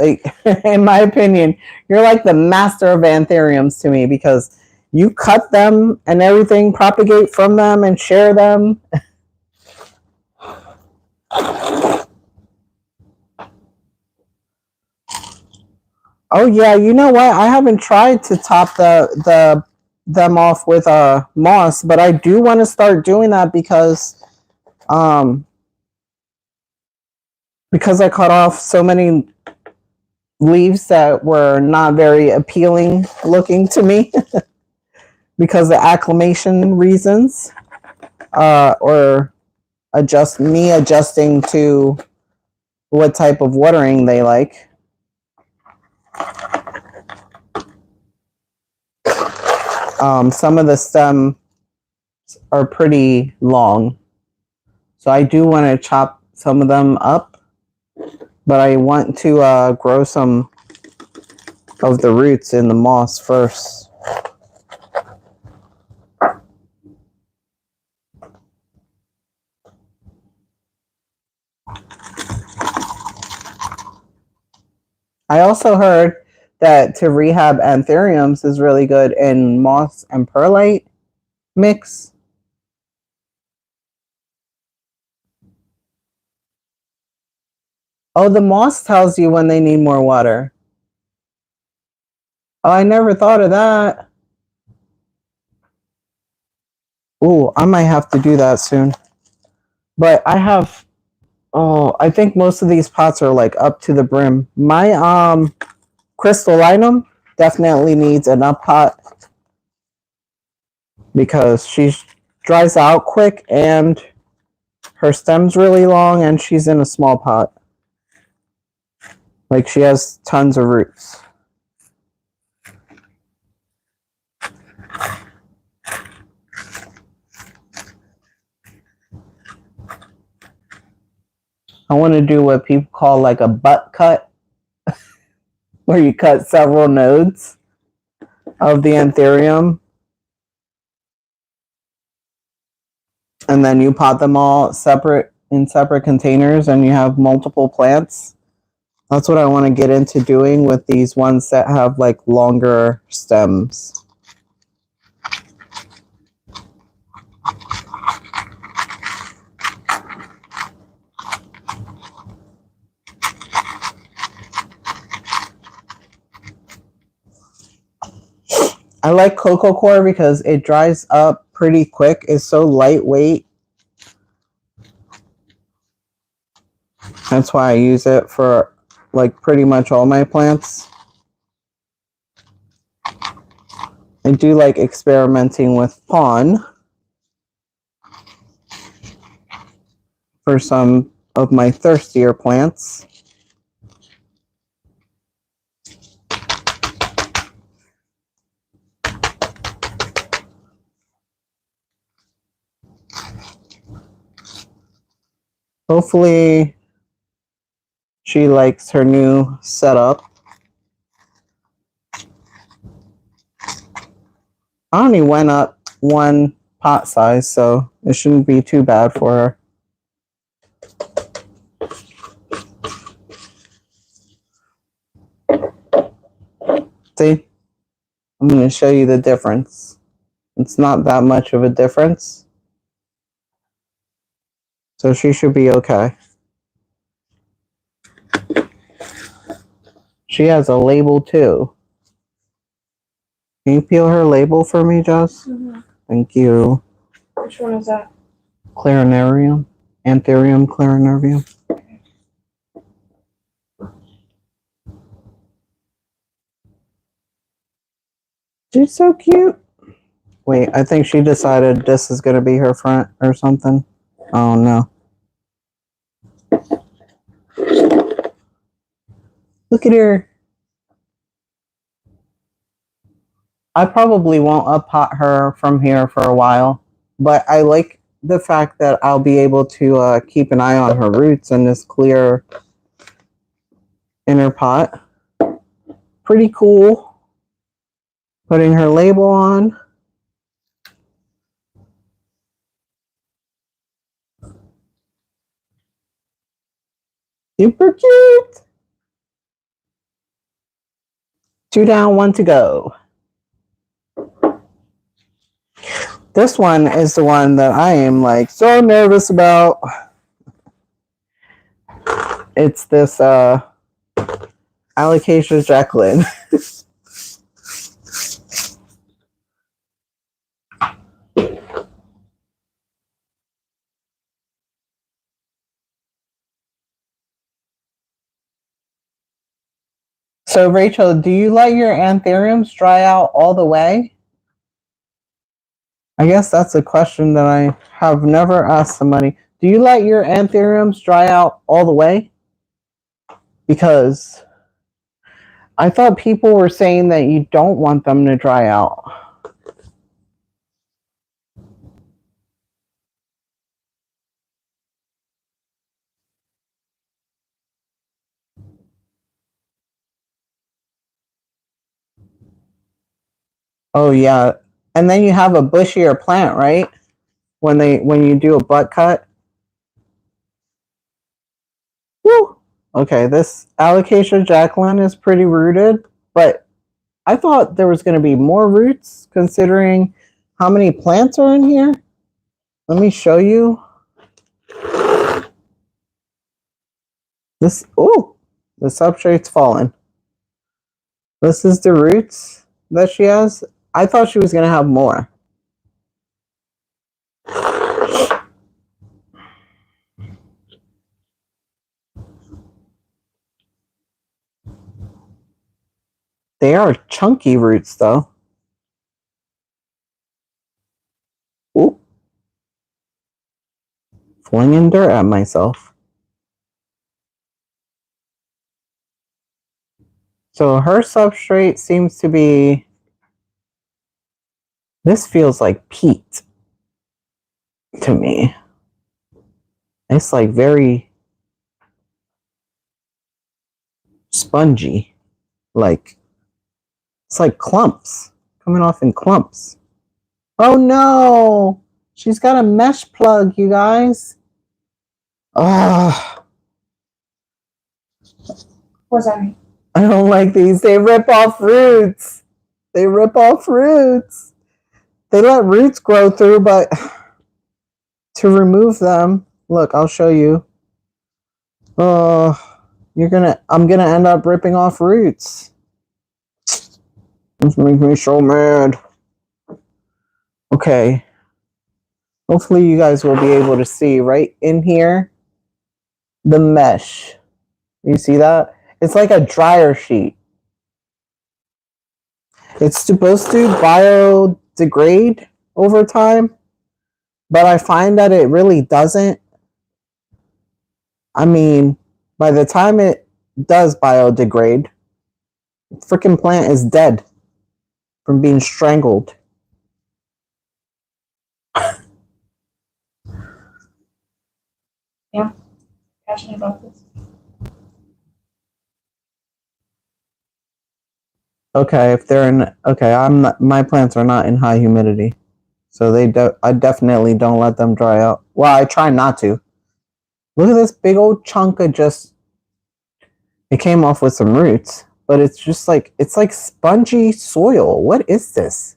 in my opinion, you're like the master of anthuriums to me because you cut them and everything, propagate from them and share them. Oh yeah, you know what? I haven't tried to top them off with moss, but I do want to start doing that because I cut off so many leaves that were not very appealing looking to me because of acclimation reasons, or adjusting to what type of watering they like. Some of the stems are pretty long, so I do want to chop some of them up, but I want to grow some of the roots in the moss first. I also heard that to rehab anthuriums is really good in moss and perlite mix. Oh, the moss tells you when they need more water. Oh, I never thought of that. Ooh, I might have to do that soon. But I have, oh, I think most of these pots are like up to the brim. My crystallinum definitely needs an up pot because she dries out quick and her stem's really long and she's in a small pot. Like she has tons of roots. I want to do what people call like a butt cut, where you cut several nodes of the anthurium and then you pot them all separate in separate containers and you have multiple plants. That's what I want to get into doing with these ones that have like longer stems. I like coco coir because it dries up pretty quick. It's so lightweight. That's why I use it for like pretty much all my plants. I do like experimenting with fawn for some of my thirstier plants. Hopefully she likes her new setup. I only went up one pot size, so it shouldn't be too bad for her. See, I'm going to show you the difference. It's not that much of a difference. So she should be okay. She has a label too. Can you peel her label for me, Jess? Mm-hmm. Thank you. Which one is that? Clarinarium. Anthurium clarinarium. She's so cute. Wait, I think she decided this is going to be her front or something. Oh, no. Look at her. I probably won't up-pot her from here for a while, but I like the fact that I'll be able to keep an eye on her roots in this clear inner pot. Pretty cool. Putting her label on. Super cute. 2 down, 1 to go. This one is the one that I am like so nervous about. It's this Alocasia Jacqueline. So Rachel, do you let your anthuriums dry out all the way? I guess that's a question that I have never asked somebody. Do you let your anthuriums dry out all the way? Because I thought people were saying that you don't want them to dry out. Oh yeah. And then you have a bushier plant, right? When you do a butt cut. Woo! Okay, this Alocasia Jacqueline is pretty rooted, but I thought there was going to be more roots considering how many plants are in here. Let me show you. This, oh, the substrate's fallen. This is the roots that she has. I thought she was going to have more. They are chunky roots, though. Oop. Flinging dirt at myself. So her substrate seems to be... This feels like peat to me. It's like very spongy. Like, it's like clumps. Coming off in clumps. Oh no! She's got a mesh plug, you guys. Ugh. What's that mean? I don't like these. They rip off roots. They rip off roots. They let roots grow through, but to remove them, look, I'll show you. Oh, I'm gonna end up ripping off roots. This makes me so mad. Okay. Hopefully you guys will be able to see right in here the mesh. You see that? It's like a dryer sheet. It's supposed to biodegrade over time, but I find that it really doesn't. I mean, by the time it does biodegrade, the freaking plant is dead from being strangled. Yeah, passionate about this. Okay, if they're in, okay, my plants are not in high humidity, so I definitely don't let them dry out. Well, I try not to. Look at this big old chunk of just, it came off with some roots, but it's just like, it's like spongy soil. What is this?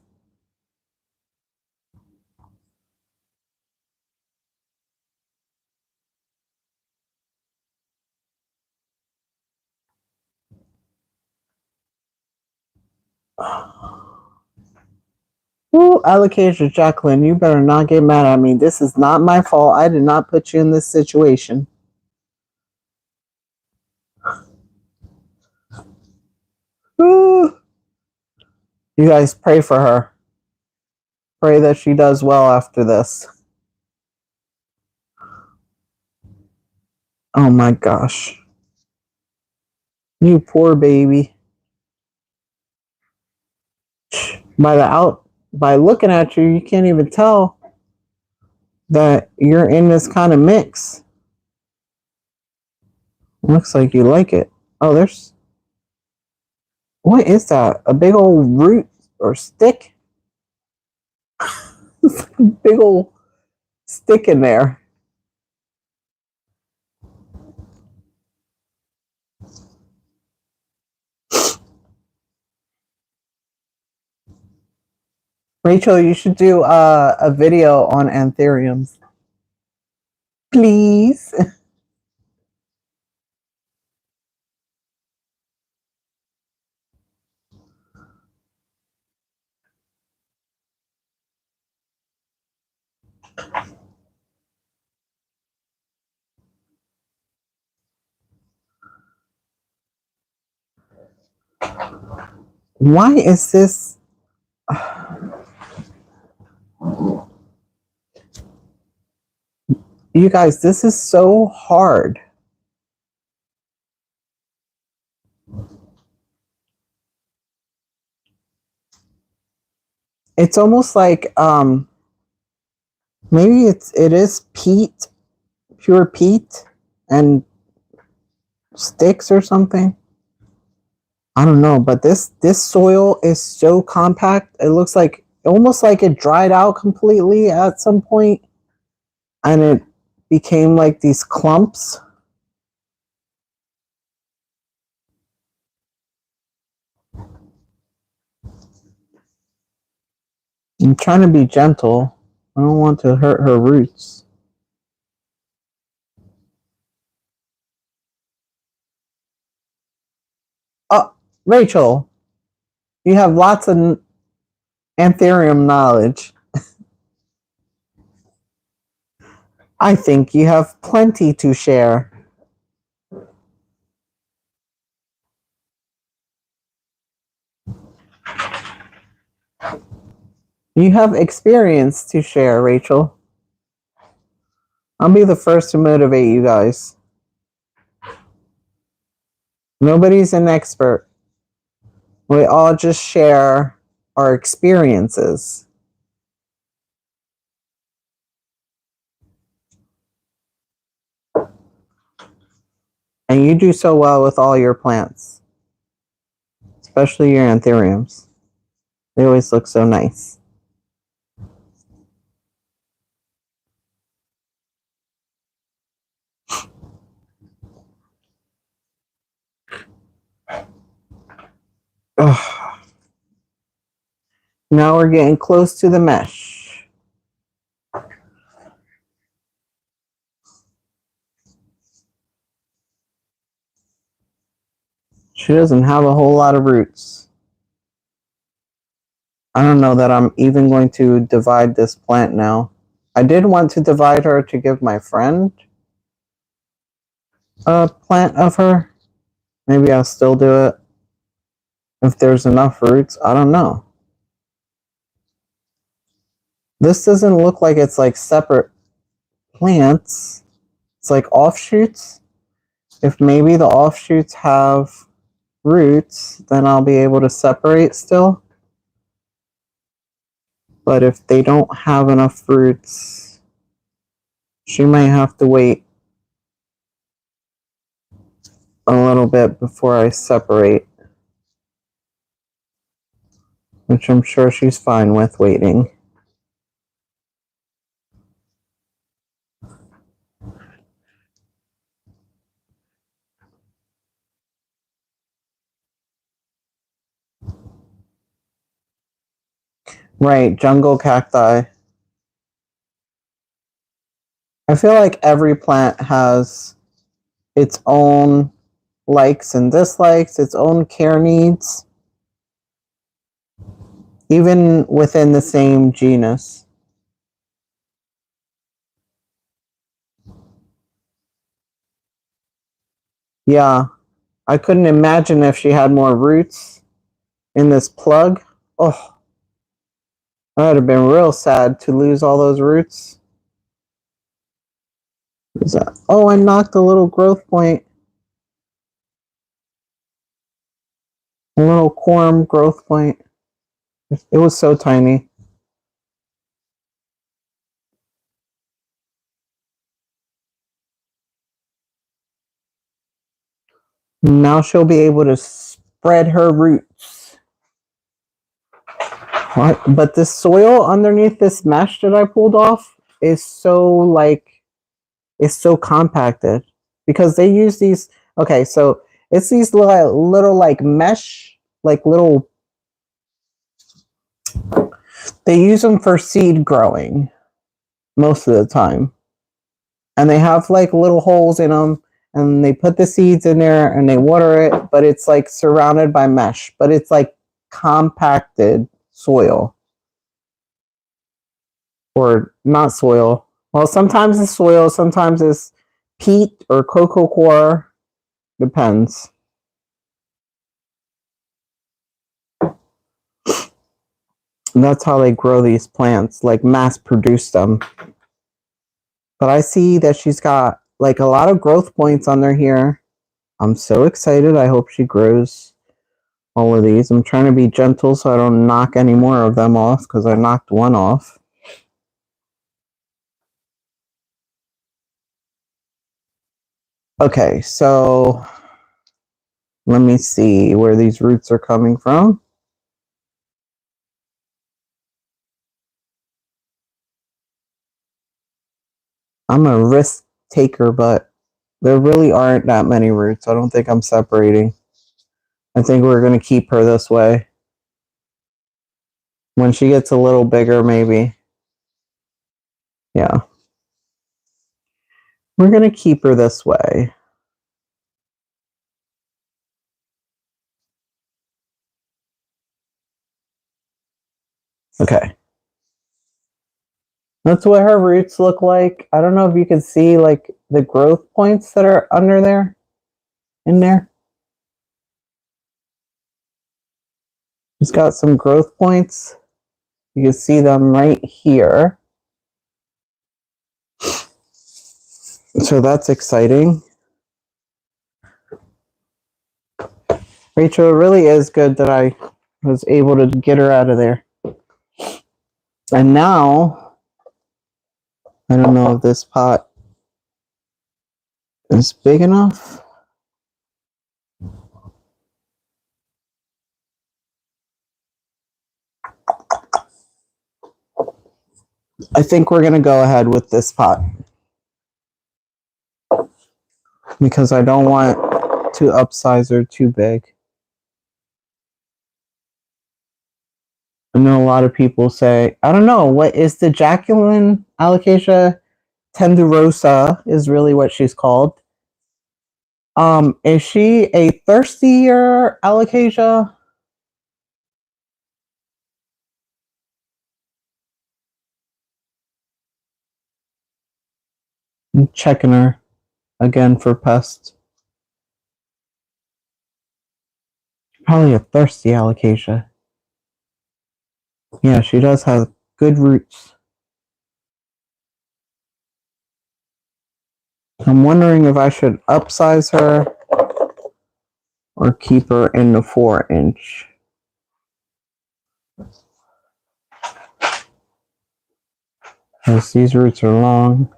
Ooh, Alocasia Jacqueline, you better not get mad at me. This is not my fault. I did not put you in this situation. Ooh. You guys pray for her. Pray that she does well after this. Oh my gosh. You poor baby. By looking at you, you can't even tell that you're in this kind of mix. Looks like you like it. Oh, what is that? A big old root or stick? Big old stick in there. Rachel, you should do a video on anthuriums. Please. Why is this? You guys, this is so hard. It's almost like maybe it is peat, pure peat and sticks or something. I don't know, but this soil is so compact. It looks like almost like it dried out completely at some point and it became like these clumps. I'm trying to be gentle. I don't want to hurt her roots. Oh, Rachel, you have lots of anthurium knowledge. I think you have plenty to share. You have experience to share, Rachel. I'll be the first to motivate you guys. Nobody's an expert. We all just share our experiences. And you do so well with all your plants, especially your anthuriums. They always look so nice. Ugh. Now we're getting close to the mesh. She doesn't have a whole lot of roots. I don't know that I'm even going to divide this plant now. I did want to divide her to give my friend a plant of her. Maybe I'll still do it. If there's enough roots, I don't know. This doesn't look like it's like separate plants. It's like offshoots. If maybe the offshoots have roots, then I'll be able to separate still. But if they don't have enough roots, she might have to wait a little bit before I separate. Which I'm sure she's fine with waiting. Right, jungle cacti. I feel like every plant has its own likes and dislikes, its own care needs, even within the same genus. Yeah, I couldn't imagine if she had more roots in this plug. Oh, that would have been real sad to lose all those roots. What is that? Oh, I knocked a little growth point. A little corm growth point. It was so tiny. Now she'll be able to spread her roots. What? But this soil underneath this mesh that I pulled off is so it's so compacted because they use these. Okay, so it's these little like mesh, like little. They use them for seed growing most of the time, and they have like little holes in them, and they put the seeds in there and they water it, but it's like surrounded by mesh, but it's like compacted soil. Or not soil. Well, sometimes it's soil, sometimes it's peat or cocoa coir. Depends. And that's how they grow these plants, like mass produce them. But I see that she's got like a lot of growth points on there here. I'm so excited. I hope she grows all of these. I'm trying to be gentle so I don't knock any more of them off because I knocked one off. Okay, so let me see where these roots are coming from. I'm a risk taker, but there really aren't that many roots. I don't think I'm separating. I think we're going to keep her this way. When she gets a little bigger, maybe. Yeah. We're going to keep her this way. Okay. That's what her roots look like. I don't know if you can see like the growth points that are under there, in there. She's got some growth points. You can see them right here. So that's exciting. Rachel, it really is good that I was able to get her out of there. And now, I don't know if this pot is big enough. I think we're going to go ahead with this pot. Because I don't want to upsize her too big. I know a lot of people say, I don't know, what is the Jacqueline Alocasia tenderosa is really what she's called. Is she a thirstier alocasia? I'm checking her again for pests. Probably a thirsty alocasia. Yeah, she does have good roots. I'm wondering if I should upsize her or keep her in the 4-inch. Because these roots are long.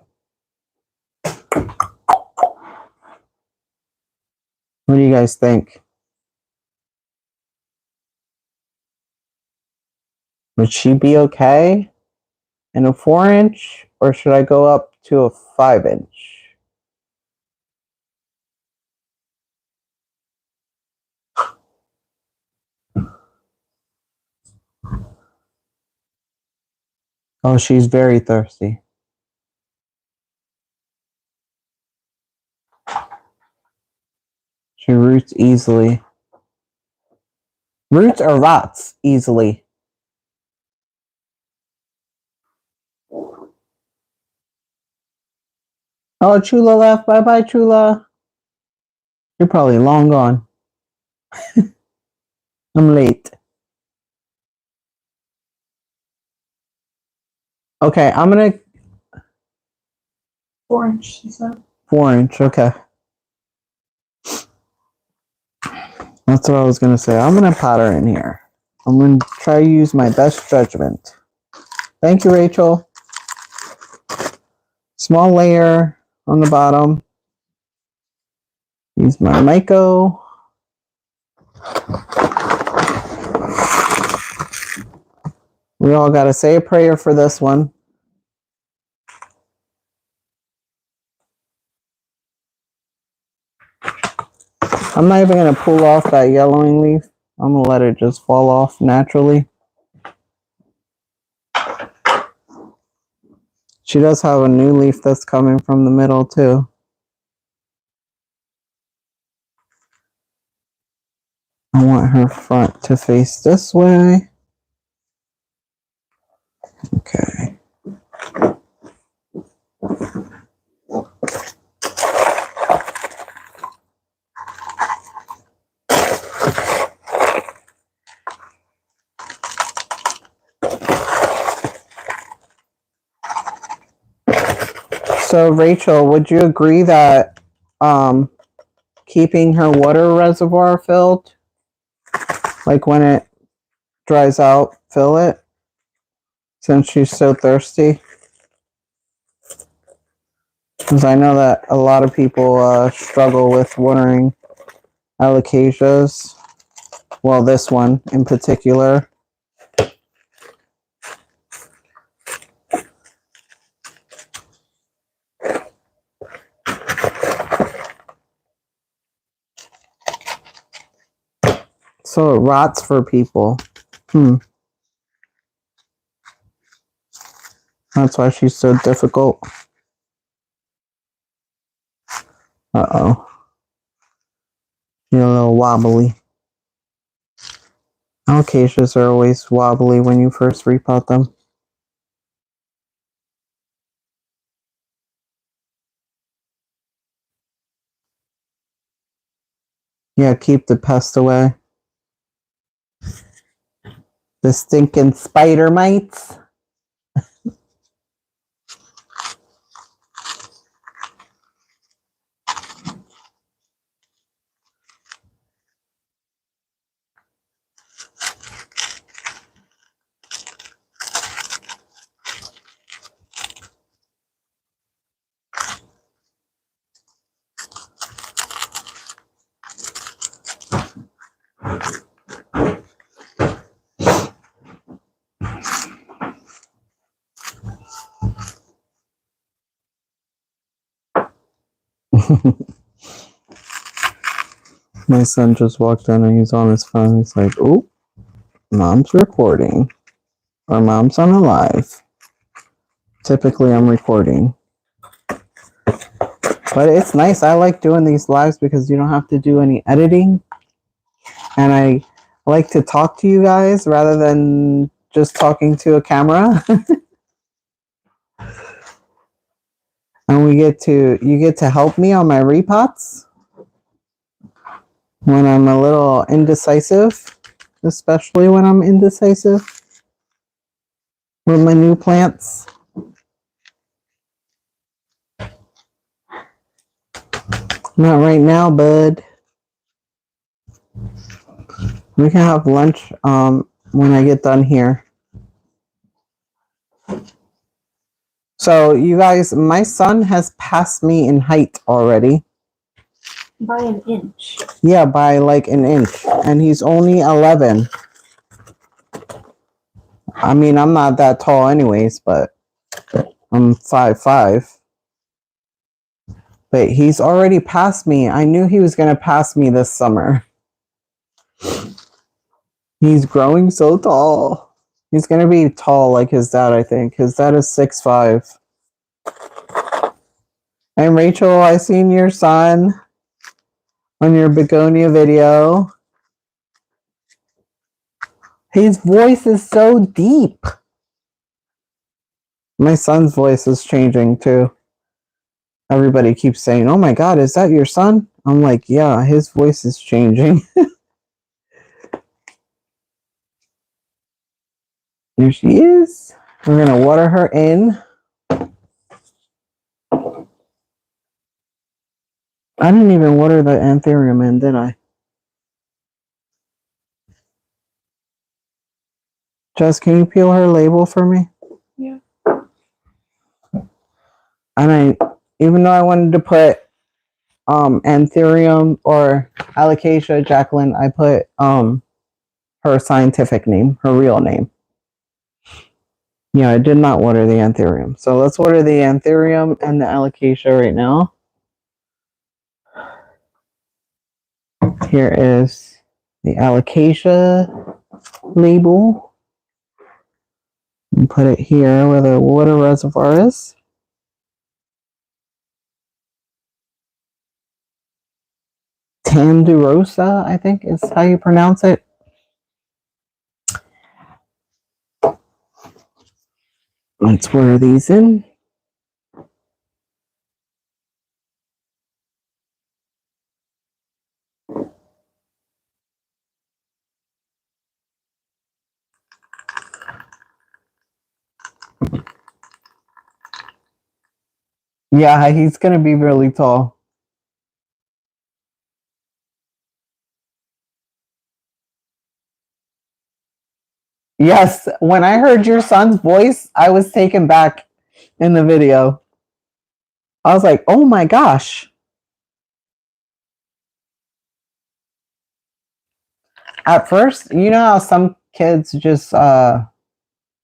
What do you guys think? Would she be okay in a 4-inch, or should I go up to a 5-inch? Oh, she's very thirsty. She roots easily. Roots or rots easily. Oh, Chula left. Bye-bye, Chula. You're probably long gone. I'm late. Okay, I'm going to... 4-inch, she said. 4-inch, okay. That's what I was going to say. I'm going to pot her in here. I'm going to try to use my best judgment. Thank you, Rachel. Small layer on the bottom. Use my Myco. We all got to say a prayer for this one. I'm not even going to pull off that yellowing leaf. I'm going to let it just fall off naturally. She does have a new leaf that's coming from the middle too. I want her front to face this way. Okay. So Rachel, would you agree that keeping her water reservoir filled, like when it dries out, fill it, since she's so thirsty? Because I know that a lot of people struggle with watering alocasias. Well, this one in particular. So it rots for people. That's why she's so difficult. Uh-oh. You're a little wobbly. Alocasias are always wobbly when you first repot them. Yeah, keep the pest away. The stinking spider mites. My son just walked in and he's on his phone. He's like, "Oh, mom's recording. Or mom's on a live." Typically, I'm recording. But it's nice. I like doing these lives because you don't have to do any editing. And I like to talk to you guys rather than just talking to a camera. And you get to help me on my repots when I'm a little indecisive, especially when I'm indecisive with my new plants. Not right now, bud. We can have lunch when I get done here. So you guys, my son has passed me in height already. By an inch. Yeah, by like an inch. And he's only 11. I mean, I'm not that tall anyways, but I'm 5'5". But he's already passed me. I knew he was going to pass me this summer. He's growing so tall. He's going to be tall like his dad, I think. His dad is 6'5". And Rachel, I seen your son on your begonia video. His voice is so deep. My son's voice is changing too. Everybody keeps saying, "Oh my God, is that your son?" I'm like, yeah, his voice is changing. There she is. We're going to water her in. I didn't even water the anthurium in, did I? Jess, can you peel her label for me? Yeah. And even though I wanted to put anthurium or alocasia Jacqueline, I put her scientific name, her real name. Yeah, I did not water the anthurium. So let's water the anthurium and the alocasia right now. Here is the alocasia label. And put it here where the water reservoir is. Tandurosa, I think is how you pronounce it. Let's water these in. Yeah, he's going to be really tall. Yes, when I heard your son's voice, I was taken back in the video. I was like, oh my gosh. At first, you know how some kids just try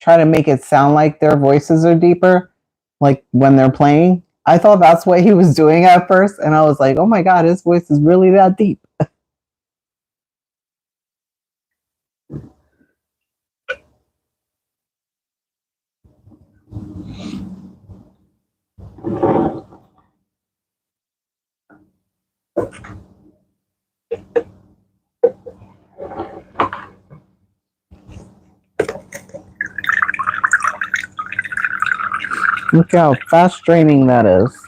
to make it sound like their voices are deeper, like when they're playing? I thought that's what he was doing at first, and I was like, oh my God, his voice is really that deep. Look how fast draining that is.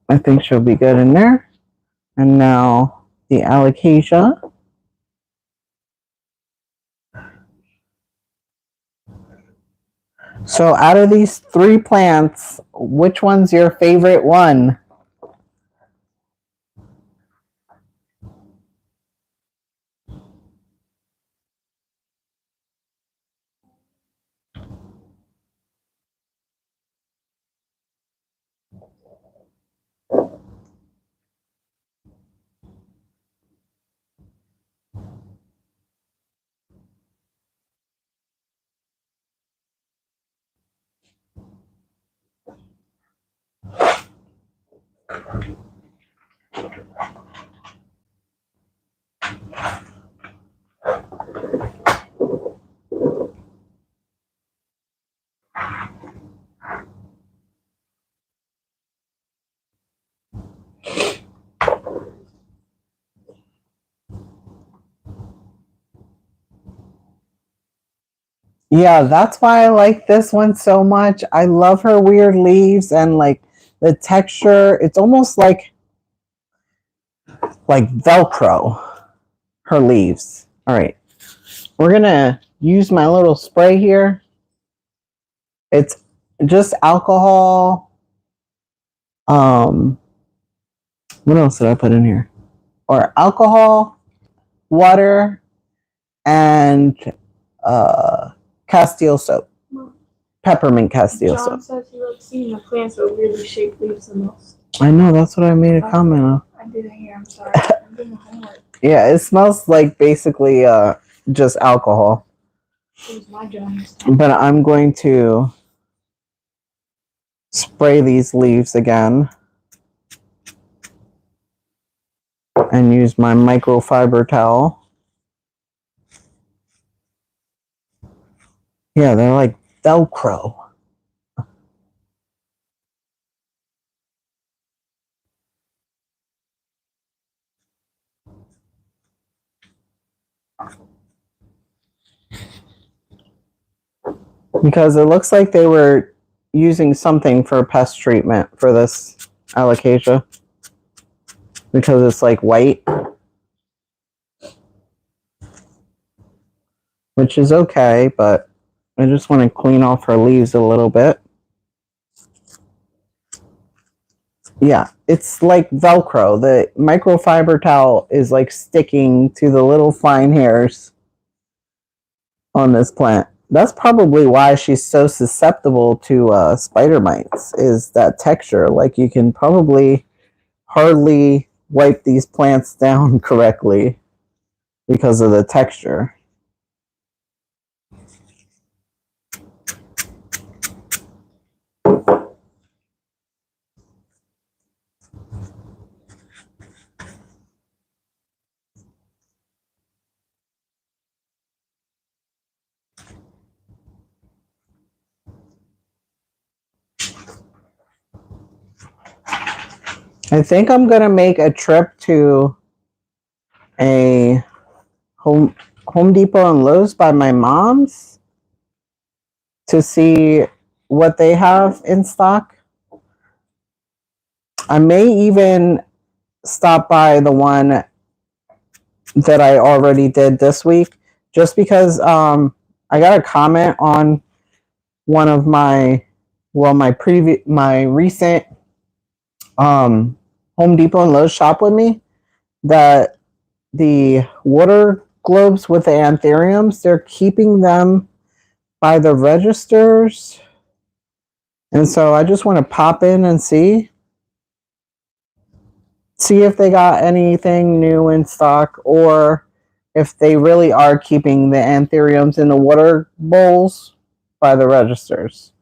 I think she'll be good in there. And now the alocasia. So out of these 3 plants, which one's your favorite one? Yeah, that's why I like this one so much. I love her weird leaves and like the texture. It's almost like Velcro, her leaves. All right. We're going to use my little spray here. It's just alcohol. What else did I put in here? Or alcohol, water, and Castile soap. Peppermint Castile soap. John says he likes seeing the plants with weirdly shaped leaves the most. I know, that's what I made a comment on. I didn't hear, I'm sorry. I'm doing homework. Yeah, it smells like basically just alcohol. It was my job. But I'm going to spray these leaves again and use my microfiber towel. Yeah, they're like Velcro. Because it looks like they were using something for pest treatment for this alocasia. Because it's like white. Which is okay, but I just want to clean off her leaves a little bit. Yeah, it's like Velcro. The microfiber towel is like sticking to the little fine hairs on this plant. That's probably why she's so susceptible to spider mites, is that texture. Like you can probably hardly wipe these plants down correctly because of the texture. I think I'm going to make a trip to a Home Depot and Lowe's by my mom's to see what they have in stock. I may even stop by the one that I already did this week, just because I got a comment on one of my recent Home Depot and Lowe's shop with me, that the water globes with the anthuriums, they're keeping them by the registers. And so I just want to pop in and see if they got anything new in stock, or if they really are keeping the anthuriums in the water bowls by the registers.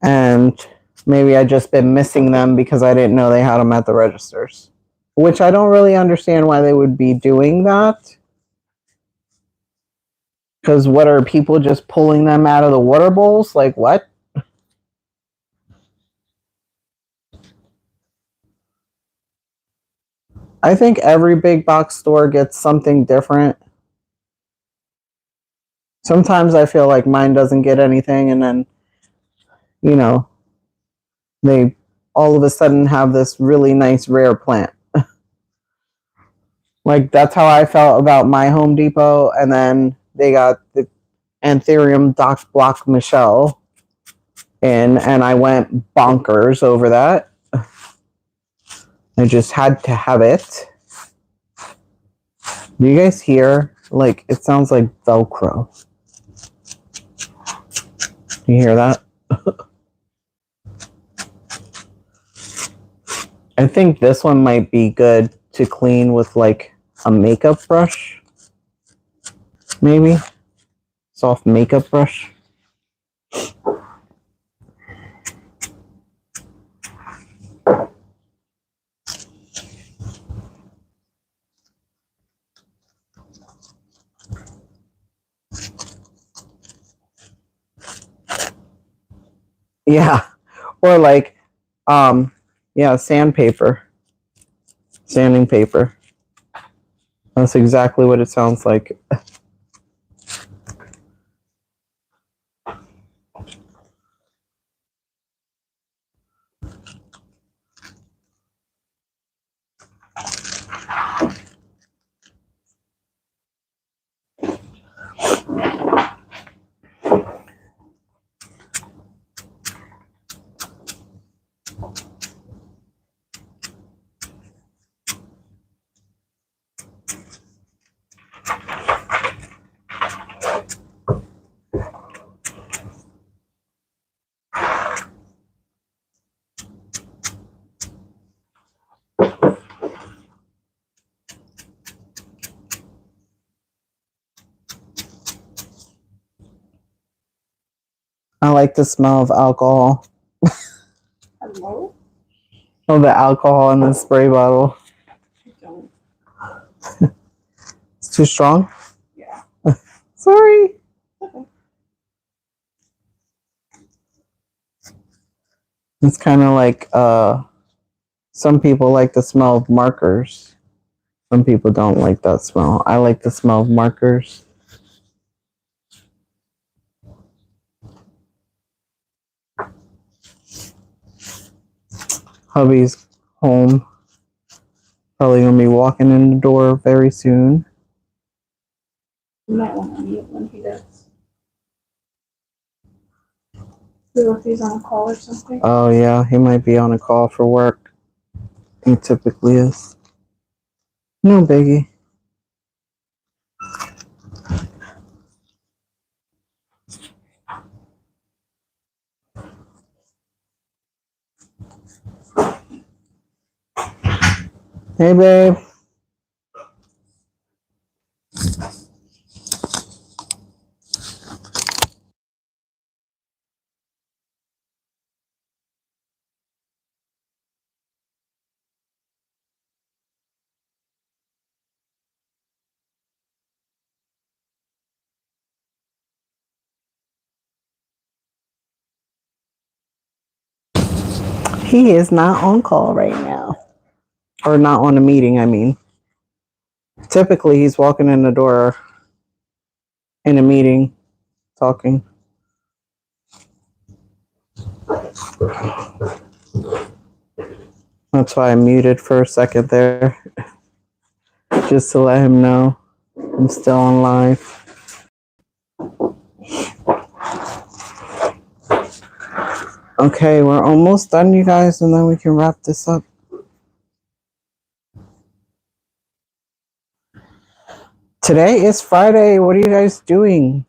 And maybe I just been missing them because I didn't know they had them at the registers. which I don't really understand why they would be doing that. Because what are people just pulling them out of the water bowls? Like what? I think every big box store gets something different. Sometimes I feel like mine doesn't get anything, and then, you know, they all of a sudden have this really nice rare plant. Like that's how I felt about my Home Depot, and then they got the Anthurium Dox Block Michelle in, and I went bonkers over that. I just had to have it. Do you guys hear? Like, it sounds like Velcro. You hear that? I think this one might be good to clean with like a makeup brush. Maybe. Soft makeup brush. Yeah. Or like, yeah, sandpaper. Sanding paper. That's exactly what it sounds like. I like the smell of alcohol. Hello? Oh, the alcohol in the spray bottle. I don't. It's too strong? Yeah. Sorry. Okay. It's kind of like some people like the smell of markers. Some people don't like that smell. I like the smell of markers. Hubby's home. Probably gonna be walking in the door very soon. You might want to mute when he does. Or if he's on a call or something. Oh yeah, he might be on a call for work. He typically is. No biggie. Hey babe. He is not on call right now. Or not on a meeting, I mean. Typically he's walking in the door in a meeting, talking. That's why I muted for a second there. Just to let him know I'm still on live. Okay, we're almost done, you guys, and then we can wrap this up. Today is Friday. What are you guys doing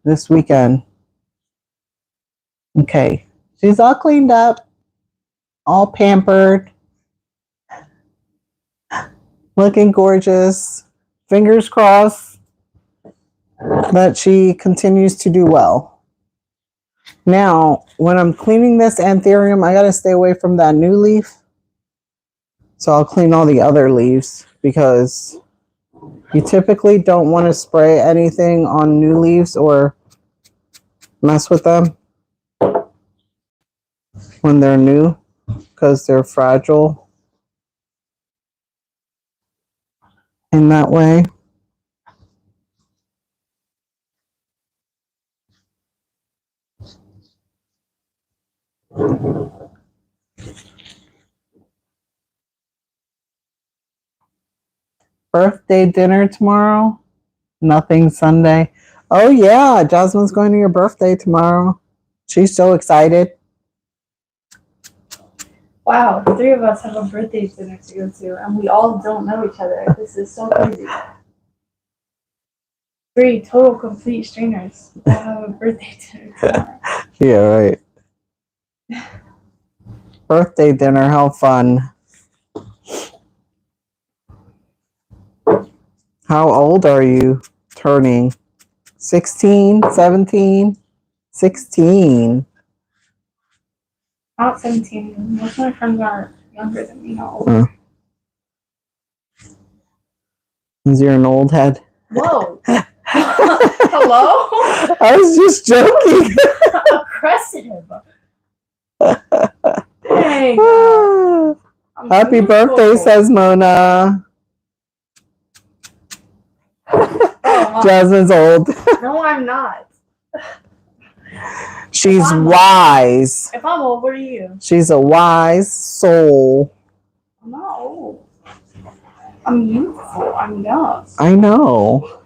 this weekend? Okay, she's all cleaned up, all pampered, looking gorgeous. Fingers crossed that she continues to do well. Now, when I'm cleaning this anthurium, I gotta stay away from that new leaf. So I'll clean all the other leaves because you typically don't want to spray anything on new leaves or mess with them when they're new because they're fragile in that way. Birthday dinner tomorrow? Nothing Sunday. Oh yeah, Jasmine's going to your birthday tomorrow. She's so excited. Wow, the three of us have a birthday dinner to go to, and we all don't know each other. This is so crazy. Three total complete strangers that have a birthday dinner tomorrow. Yeah, right. Birthday dinner, how fun. How old are you turning? 16, 17, 16. Not 17. Most of my friends are younger than me. How old? Is you're an old head? Whoa. Hello? I was just joking. Aggressive. Dang. Happy birthday, says Mona. Oh, Jasmine's old. no, I'm not. She's wise. If I'm old, what are you? She's a wise soul. I'm not old. I'm youthful. I'm young. I know.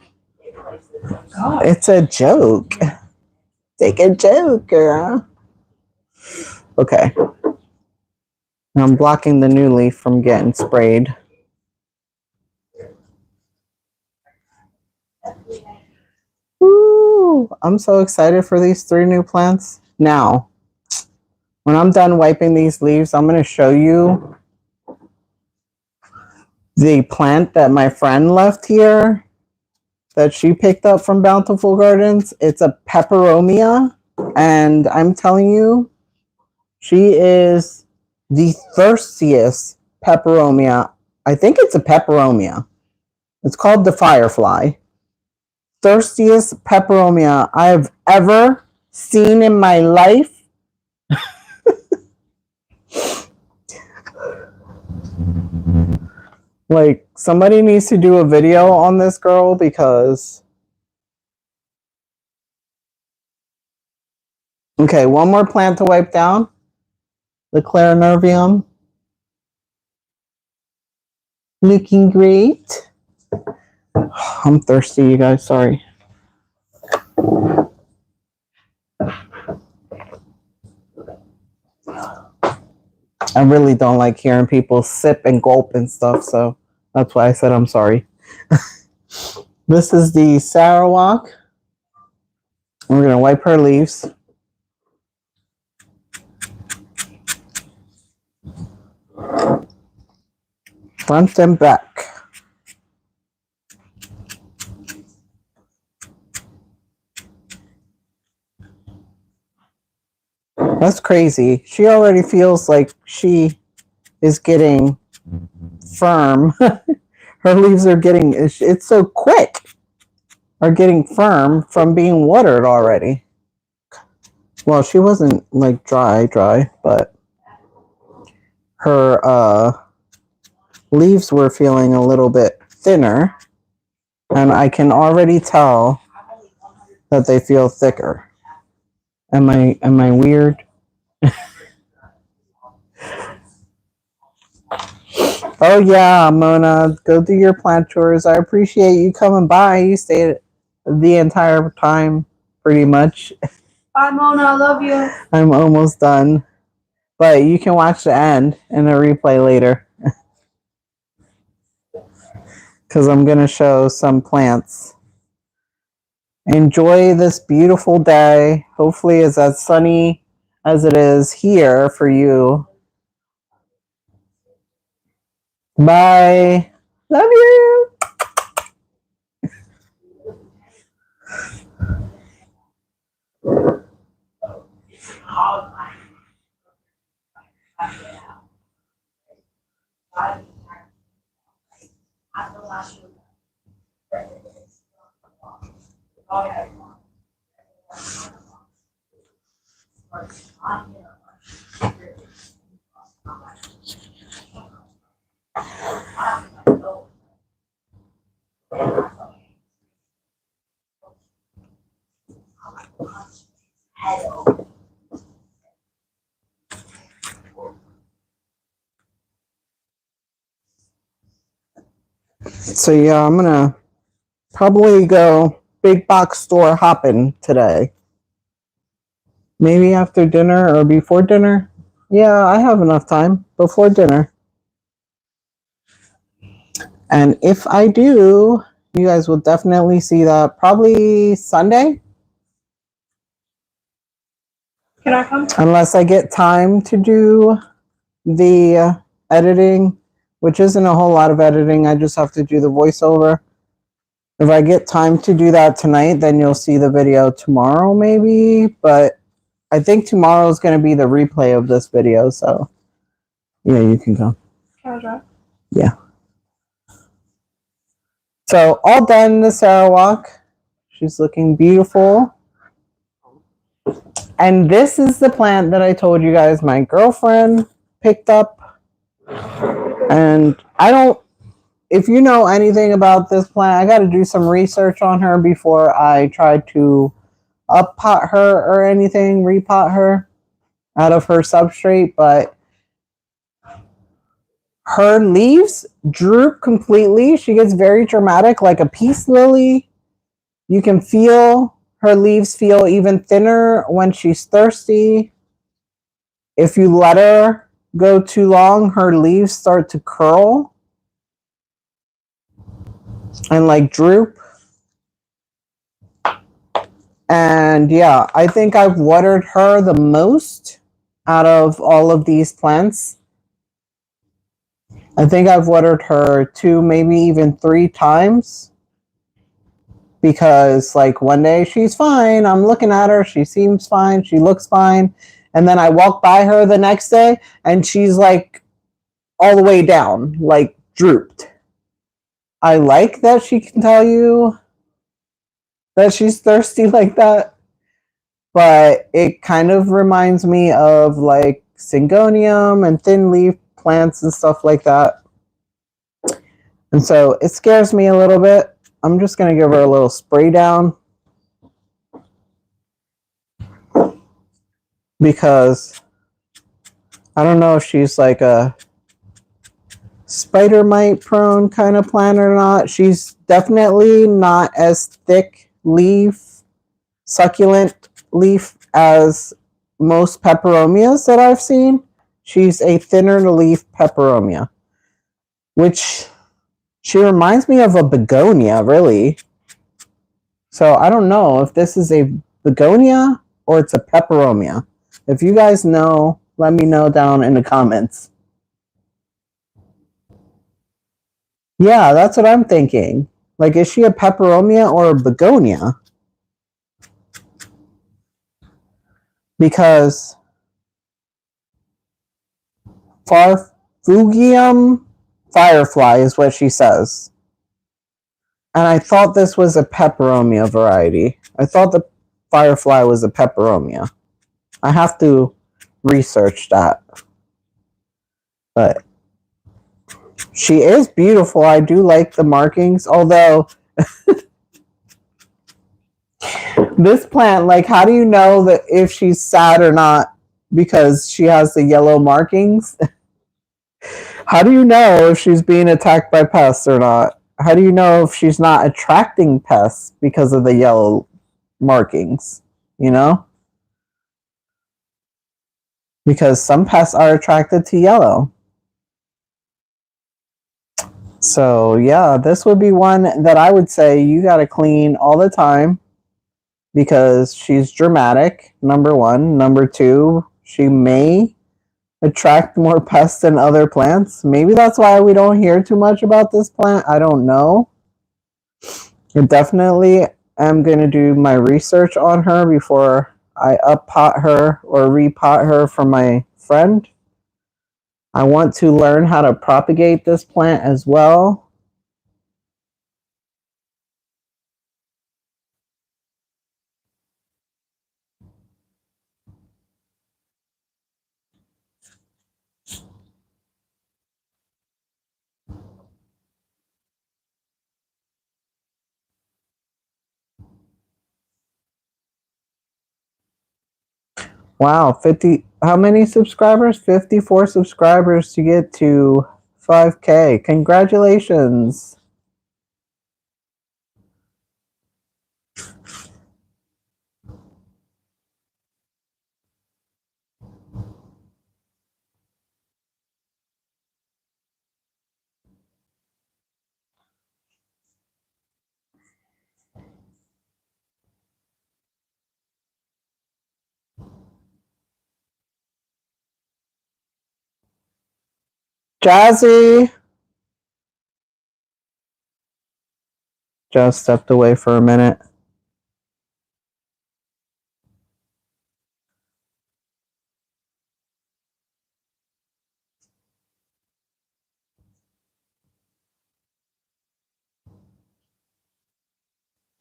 God. It's a joke. Take a joke, girl. Okay. I'm blocking the new leaf from getting sprayed. Woo! I'm so excited for these 3 new plants. Now, when I'm done wiping these leaves, I'm going to show you the plant that my friend left here that she picked up from Bountiful Gardens. It's a peperomia, and I'm telling you, she is the thirstiest peperomia. I think it's a peperomia. It's called the Firefly. Thirstiest peperomia I've ever seen in my life. Like, somebody needs to do a video on this girl because... Okay, one more plant to wipe down. The Clarinervium. Looking great. I'm thirsty, you guys. Sorry. I really don't like hearing people sip and gulp and stuff, so that's why I said I'm sorry. This is the Sarawak. We're going to wipe her leaves. Front and back. That's crazy. She already feels like she is getting firm. Her leaves are getting, it's so quick, are getting firm from being watered already. Well, she wasn't like dry, but her leaves were feeling a little bit thinner, and I can already tell that they feel thicker. Am I weird? Oh yeah, Mona, go do your plant tours. I appreciate you coming by. You stayed the entire time, pretty much. Bye, Mona. I love you. I'm almost done, but you can watch the end in a replay later because I'm gonna show some plants. Enjoy this beautiful day. Hopefully, it's as sunny as it is here for you. Bye. Love you. So yeah, I'm gonna probably go big box store hopping today. Maybe after dinner or before dinner. Yeah, I have enough time before dinner. And if I do, you guys will definitely see that probably Sunday. Can I come? Unless I get time to do the editing, which isn't a whole lot of editing. I just have to do the voiceover. If I get time to do that tonight, then you'll see the video tomorrow maybe. But I think tomorrow is going to be the replay of this video. So yeah, you can go. Can I drive? Yeah. So all done the Sarah walk. She's looking beautiful. And this is the plant that I told you guys my girlfriend picked up. And I don't, if you know anything about this plant, I got to do some research on her before I try to up pot her or anything, repot her out of her substrate. But her leaves droop completely. She gets very dramatic, like a peace lily. You can feel her leaves feel even thinner when she's thirsty. If you let her go too long, her leaves start to curl and like droop. And yeah, I think I've watered her the most out of all of these plants. I think I've watered her 2, maybe even 3 times. Because like one day she's fine. I'm looking at her. She seems fine. She looks fine. And then I walk by her the next day and she's like all the way down, like drooped. I like that she can tell you that she's thirsty like that. But it kind of reminds me of like syngonium and thin leaf plants and stuff like that. And so it scares me a little bit. I'm just going to give her a little spray down. Because I don't know if she's like a spider mite prone kind of plant or not. She's definitely not as thick leaf, succulent leaf as most peperomias that I've seen. She's a thinner leaf peperomia, which she reminds me of a begonia, really. So I don't know if this is a begonia or it's a peperomia. If you guys know, let me know down in the comments. Yeah, that's what I'm thinking. Like, is she a peperomia or a begonia? Because Farfugium firefly is what she says. And I thought this was a peperomia variety. I thought the firefly was a peperomia. I have to research that. But she is beautiful. I do like the markings. Although, this plant, like, how do you know that if she's sad or not? Because she has the yellow markings. How do you know if she's being attacked by pests or not? How do you know if she's not attracting pests because of the yellow markings? You know? Because some pests are attracted to yellow. So yeah, this would be one that I would say you got to clean all the time because she's dramatic, number 1. Number 2, she may attract more pests than other plants. Maybe that's why we don't hear too much about this plant. I don't know. I definitely am going to do my research on her before I up pot her or repot her for my friend. I want to learn how to propagate this plant as well. Wow, 50, how many subscribers? 54 subscribers to get to 5K. Congratulations. Jazzy. Jazz stepped away for a minute.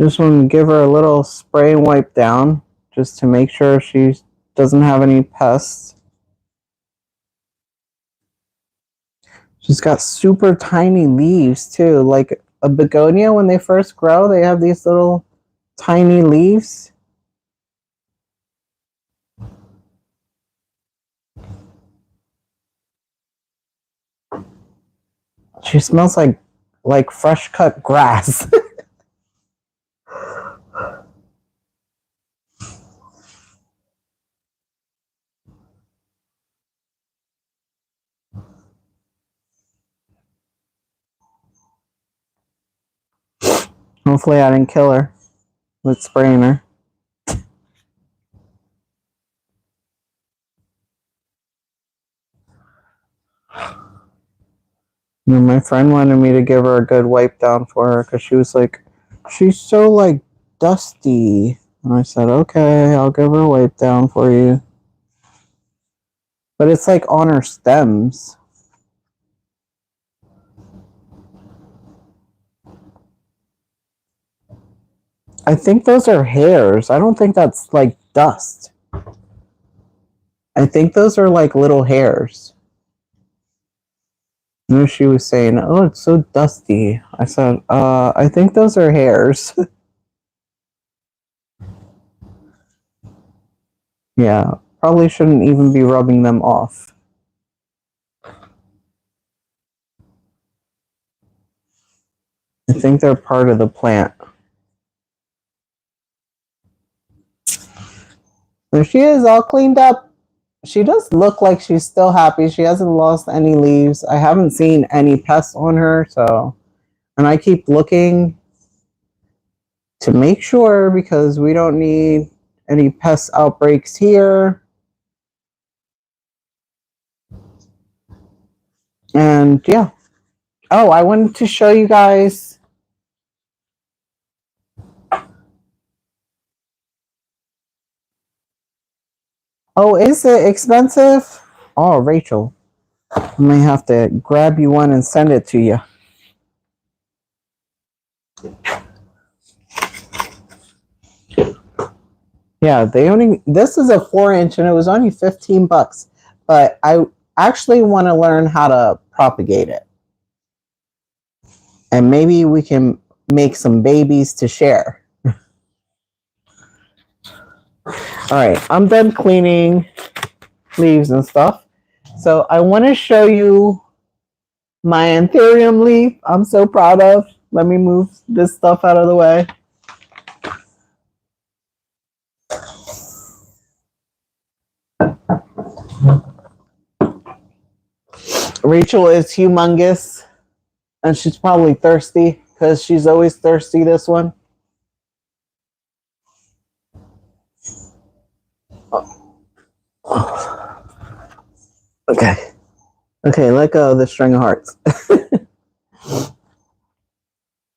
Just want to give her a little spray and wipe down just to make sure she doesn't have any pests. She's got super tiny leaves too. Like a begonia, when they first grow, they have these little tiny leaves. She smells like fresh cut grass. Hopefully I didn't kill her with spraying her. And my friend wanted me to give her a good wipe down for her because she was like, she's so like dusty. And I said, okay, I'll give her a wipe down for you. But it's like on her stems. I think those are hairs. I don't think that's like dust. I think those are like little hairs. And she was saying, oh, it's so dusty. I said, I think those are hairs. Yeah, probably shouldn't even be rubbing them off. I think they're part of the plant. There she is, all cleaned up. She does look like she's still happy. She hasn't lost any leaves. I haven't seen any pests on her, so. And I keep looking to make sure because we don't need any pest outbreaks here. And yeah. Oh, I wanted to show you guys. Oh, is it expensive? Oh, Rachel, I may have to grab you one and send it to you. Yeah, this is a 4-inch and it was only $15, but I actually want to learn how to propagate it. And maybe we can make some babies to share. All right, I'm done cleaning leaves and stuff. So I want to show you my anthurium leaf I'm so proud of. Let me move this stuff out of the way. Rachel is humongous, and she's probably thirsty because she's always thirsty, this one. Okay. Okay, let go of the string of hearts.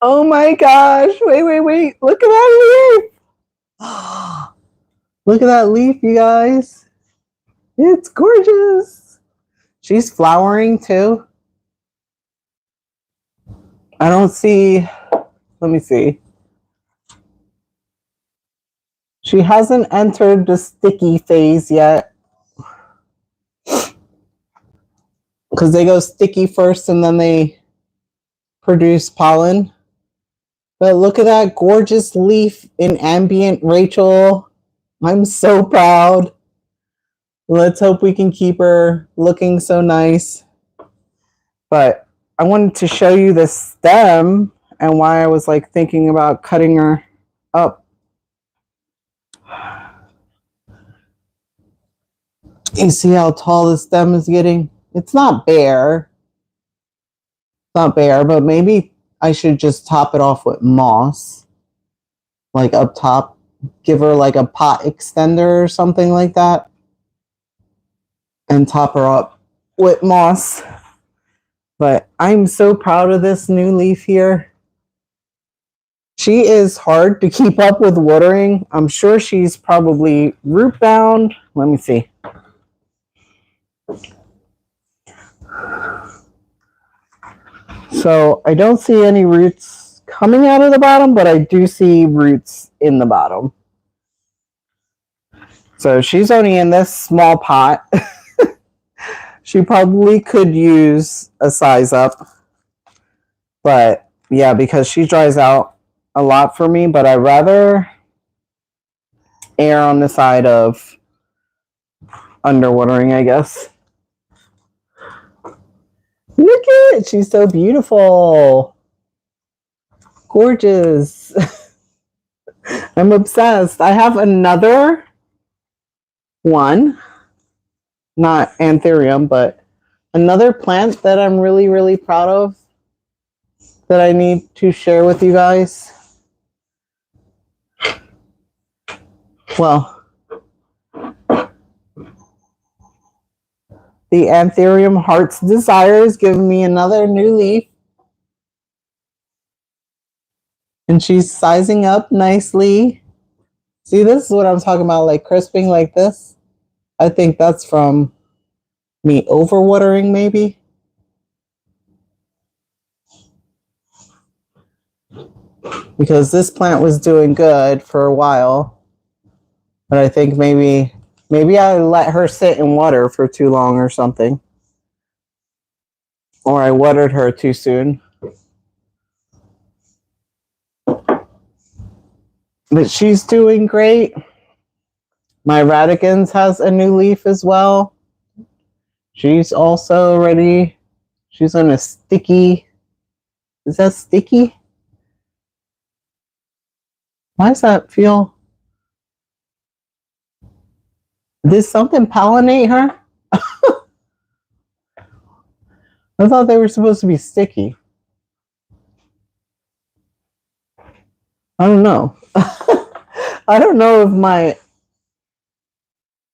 Oh my gosh. Wait. Look at that leaf. Look at that leaf, you guys. It's gorgeous. She's flowering too. I don't see, let me see. She hasn't entered the sticky phase yet. Because they go sticky first and then they produce pollen. But look at that gorgeous leaf in ambient, Rachel. I'm so proud. Let's hope we can keep her looking so nice. But I wanted to show you the stem and why I was like thinking about cutting her up. You see how tall the stem is getting? It's not bare. It's not bare, but maybe I should just top it off with moss. Like up top. Give her like a pot extender or something like that. And top her up with moss. But I'm so proud of this new leaf here. She is hard to keep up with watering. I'm sure she's probably root bound. Let me see. So I don't see any roots coming out of the bottom, but I do see roots in the bottom. So she's only in this small pot. She probably could use a size up. But yeah, because she dries out a lot for me, but I'd rather err on the side of underwatering, I guess. Look at it. She's so beautiful. Gorgeous. I'm obsessed. I have another one. Not anthurium, but another plant that I'm really, really proud of that I need to share with you guys. Well, the anthurium Heart's Desire is giving me another new leaf. And she's sizing up nicely. See, this is what I'm talking about, like crisping like this. I think that's from me overwatering, maybe. Because this plant was doing good for a while. But I think maybe I let her sit in water for too long or something. Or I watered her too soon. But she's doing great. My Radicans has a new leaf as well. She's also ready. She's on a sticky. Is that sticky? Why does that feel? Did something pollinate her? I thought they were supposed to be sticky. I don't know. I don't know if my...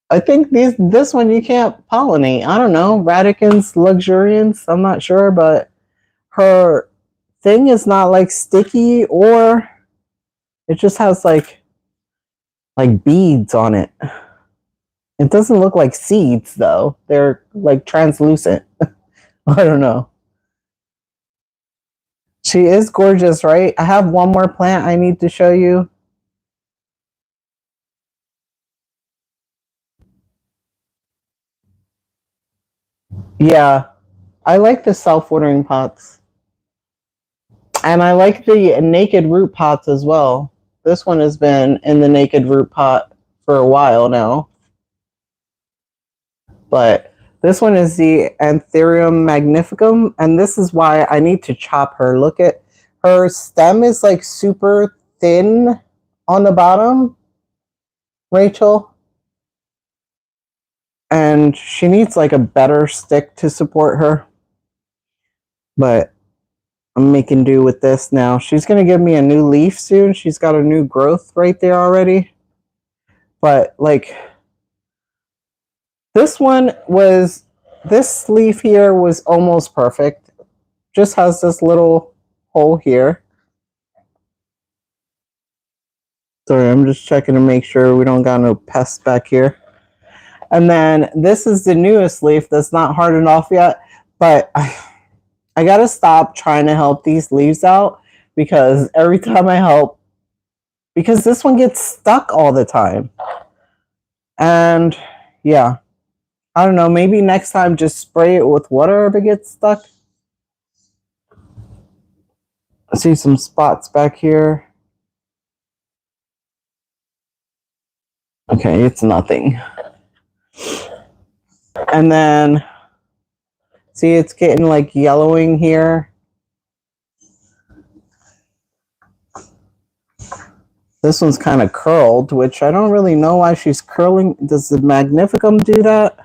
I think this one you can't pollinate. I don't know. Radicans luxuriance. I'm not sure, but her thing is not like sticky, or it just has like beads on it. It doesn't look like seeds though. They're like translucent. I don't know. She is gorgeous, right? I have one more plant I need to show you. Yeah, I like the self-watering pots. And I like the naked root pots as well. This one has been in the naked root pot for a while now. But this one is the Anthurium magnificum, and this is why I need to chop her. Look at her stem is like super thin on the bottom, Rachel. And she needs like a better stick to support her. But I'm making do with this now. She's going to give me a new leaf soon. She's got a new growth right there already. But like this leaf here was almost perfect. Just has this little hole here. Sorry, I'm just checking to make sure we don't got no pests back here. And then this is the newest leaf that's not hardened off yet, but I gotta stop trying to help these leaves out because every time I help, because this one gets stuck all the time. And yeah, I don't know, maybe next time just spray it with water if it gets stuck. I see some spots back here. Okay, it's nothing. And then, see, it's getting like yellowing here. This one's kind of curled, which I don't really know why she's curling. Does the Magnificum do that?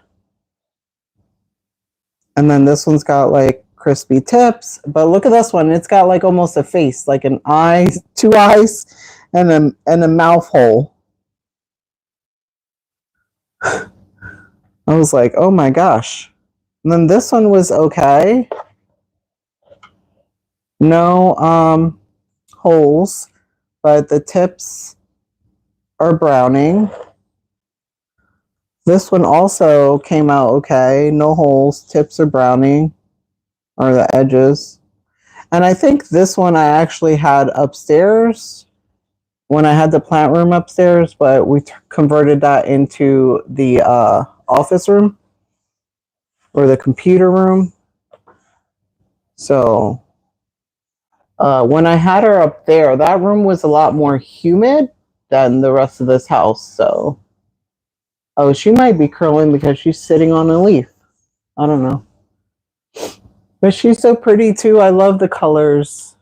And then this one's got like crispy tips. But look at this one. It's got like almost a face, like an eye, two eyes, and a mouth hole. I was like, oh my gosh. And then this one was okay. No holes, but the tips are browning. This one also came out okay. No holes, tips are browning, or the edges. And I think this one I actually had upstairs when I had the plant room upstairs, but we converted that into the office room or the computer room. So when I had her up there, that room was a lot more humid than the rest of this house. So, oh, she might be curling because she's sitting on a leaf. I don't know. But she's so pretty too. I love the colors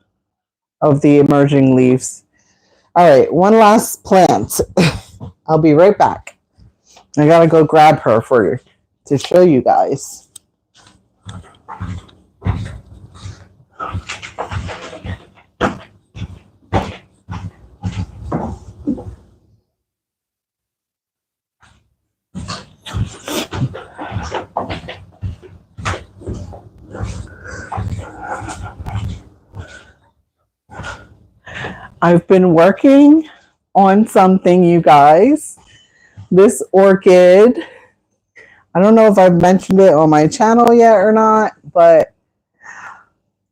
of the emerging leaves. All right, one last plant. I'll be right back. I gotta go grab her to show you guys. I've been working on something, you guys. This orchid, I don't know if I've mentioned it on my channel yet or not, but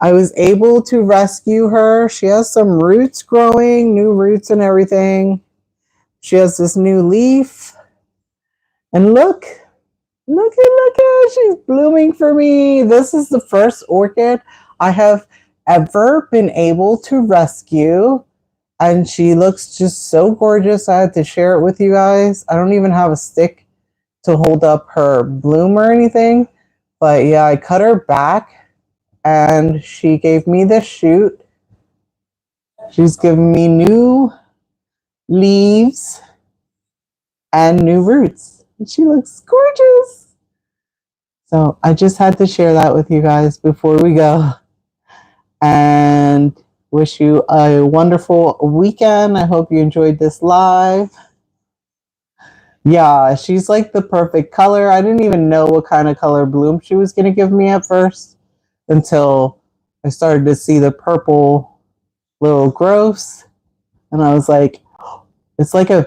I was able to rescue her. She has some roots growing, new roots and everything. She has this new leaf. And look at, she's blooming for me. This is the first orchid I have ever been able to rescue. And she looks just so gorgeous. I had to share it with you guys. I don't even have a stick to hold up her bloom or anything. But yeah, I cut her back and she gave me this shoot. She's given me new leaves and new roots. And she looks gorgeous. So I just had to share that with you guys before we go. And wish you a wonderful weekend. I hope you enjoyed this live. Yeah, she's like the perfect color. I didn't even know what kind of color bloom she was going to give me at first until I started to see the purple little growths. And I was like, it's like I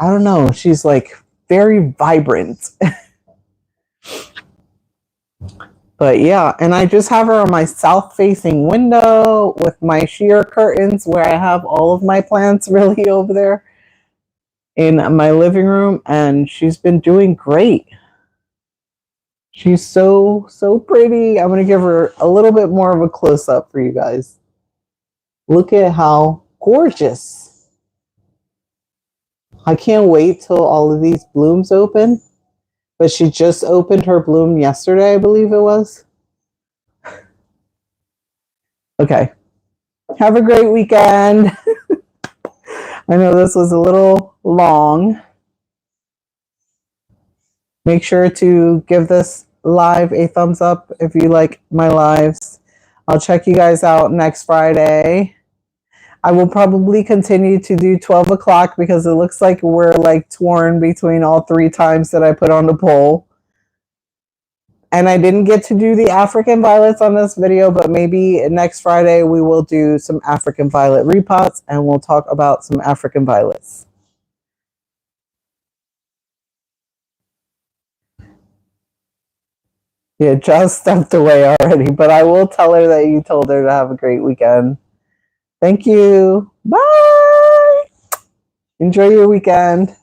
don't know. She's like very vibrant. But yeah, and I just have her on my south-facing window with my sheer curtains where I have all of my plants really over there in my living room, and she's been doing great. She's so pretty. I'm going to give her a little bit more of a close-up for you guys. Look at how gorgeous. I can't wait till all of these blooms open. But she just opened her bloom yesterday, I believe it was. Okay. Have a great weekend. I know this was a little long. Make sure to give this live a thumbs up if you like my lives. I'll check you guys out next Friday. I will probably continue to do 12 o'clock because it looks like we're like torn between all 3 times that I put on the poll. And I didn't get to do the African violets on this video, but maybe next Friday we will do some African violet repots and we'll talk about some African violets. Yeah, just stepped away already, but I will tell her that you told her to have a great weekend. Thank you. Bye. Enjoy your weekend.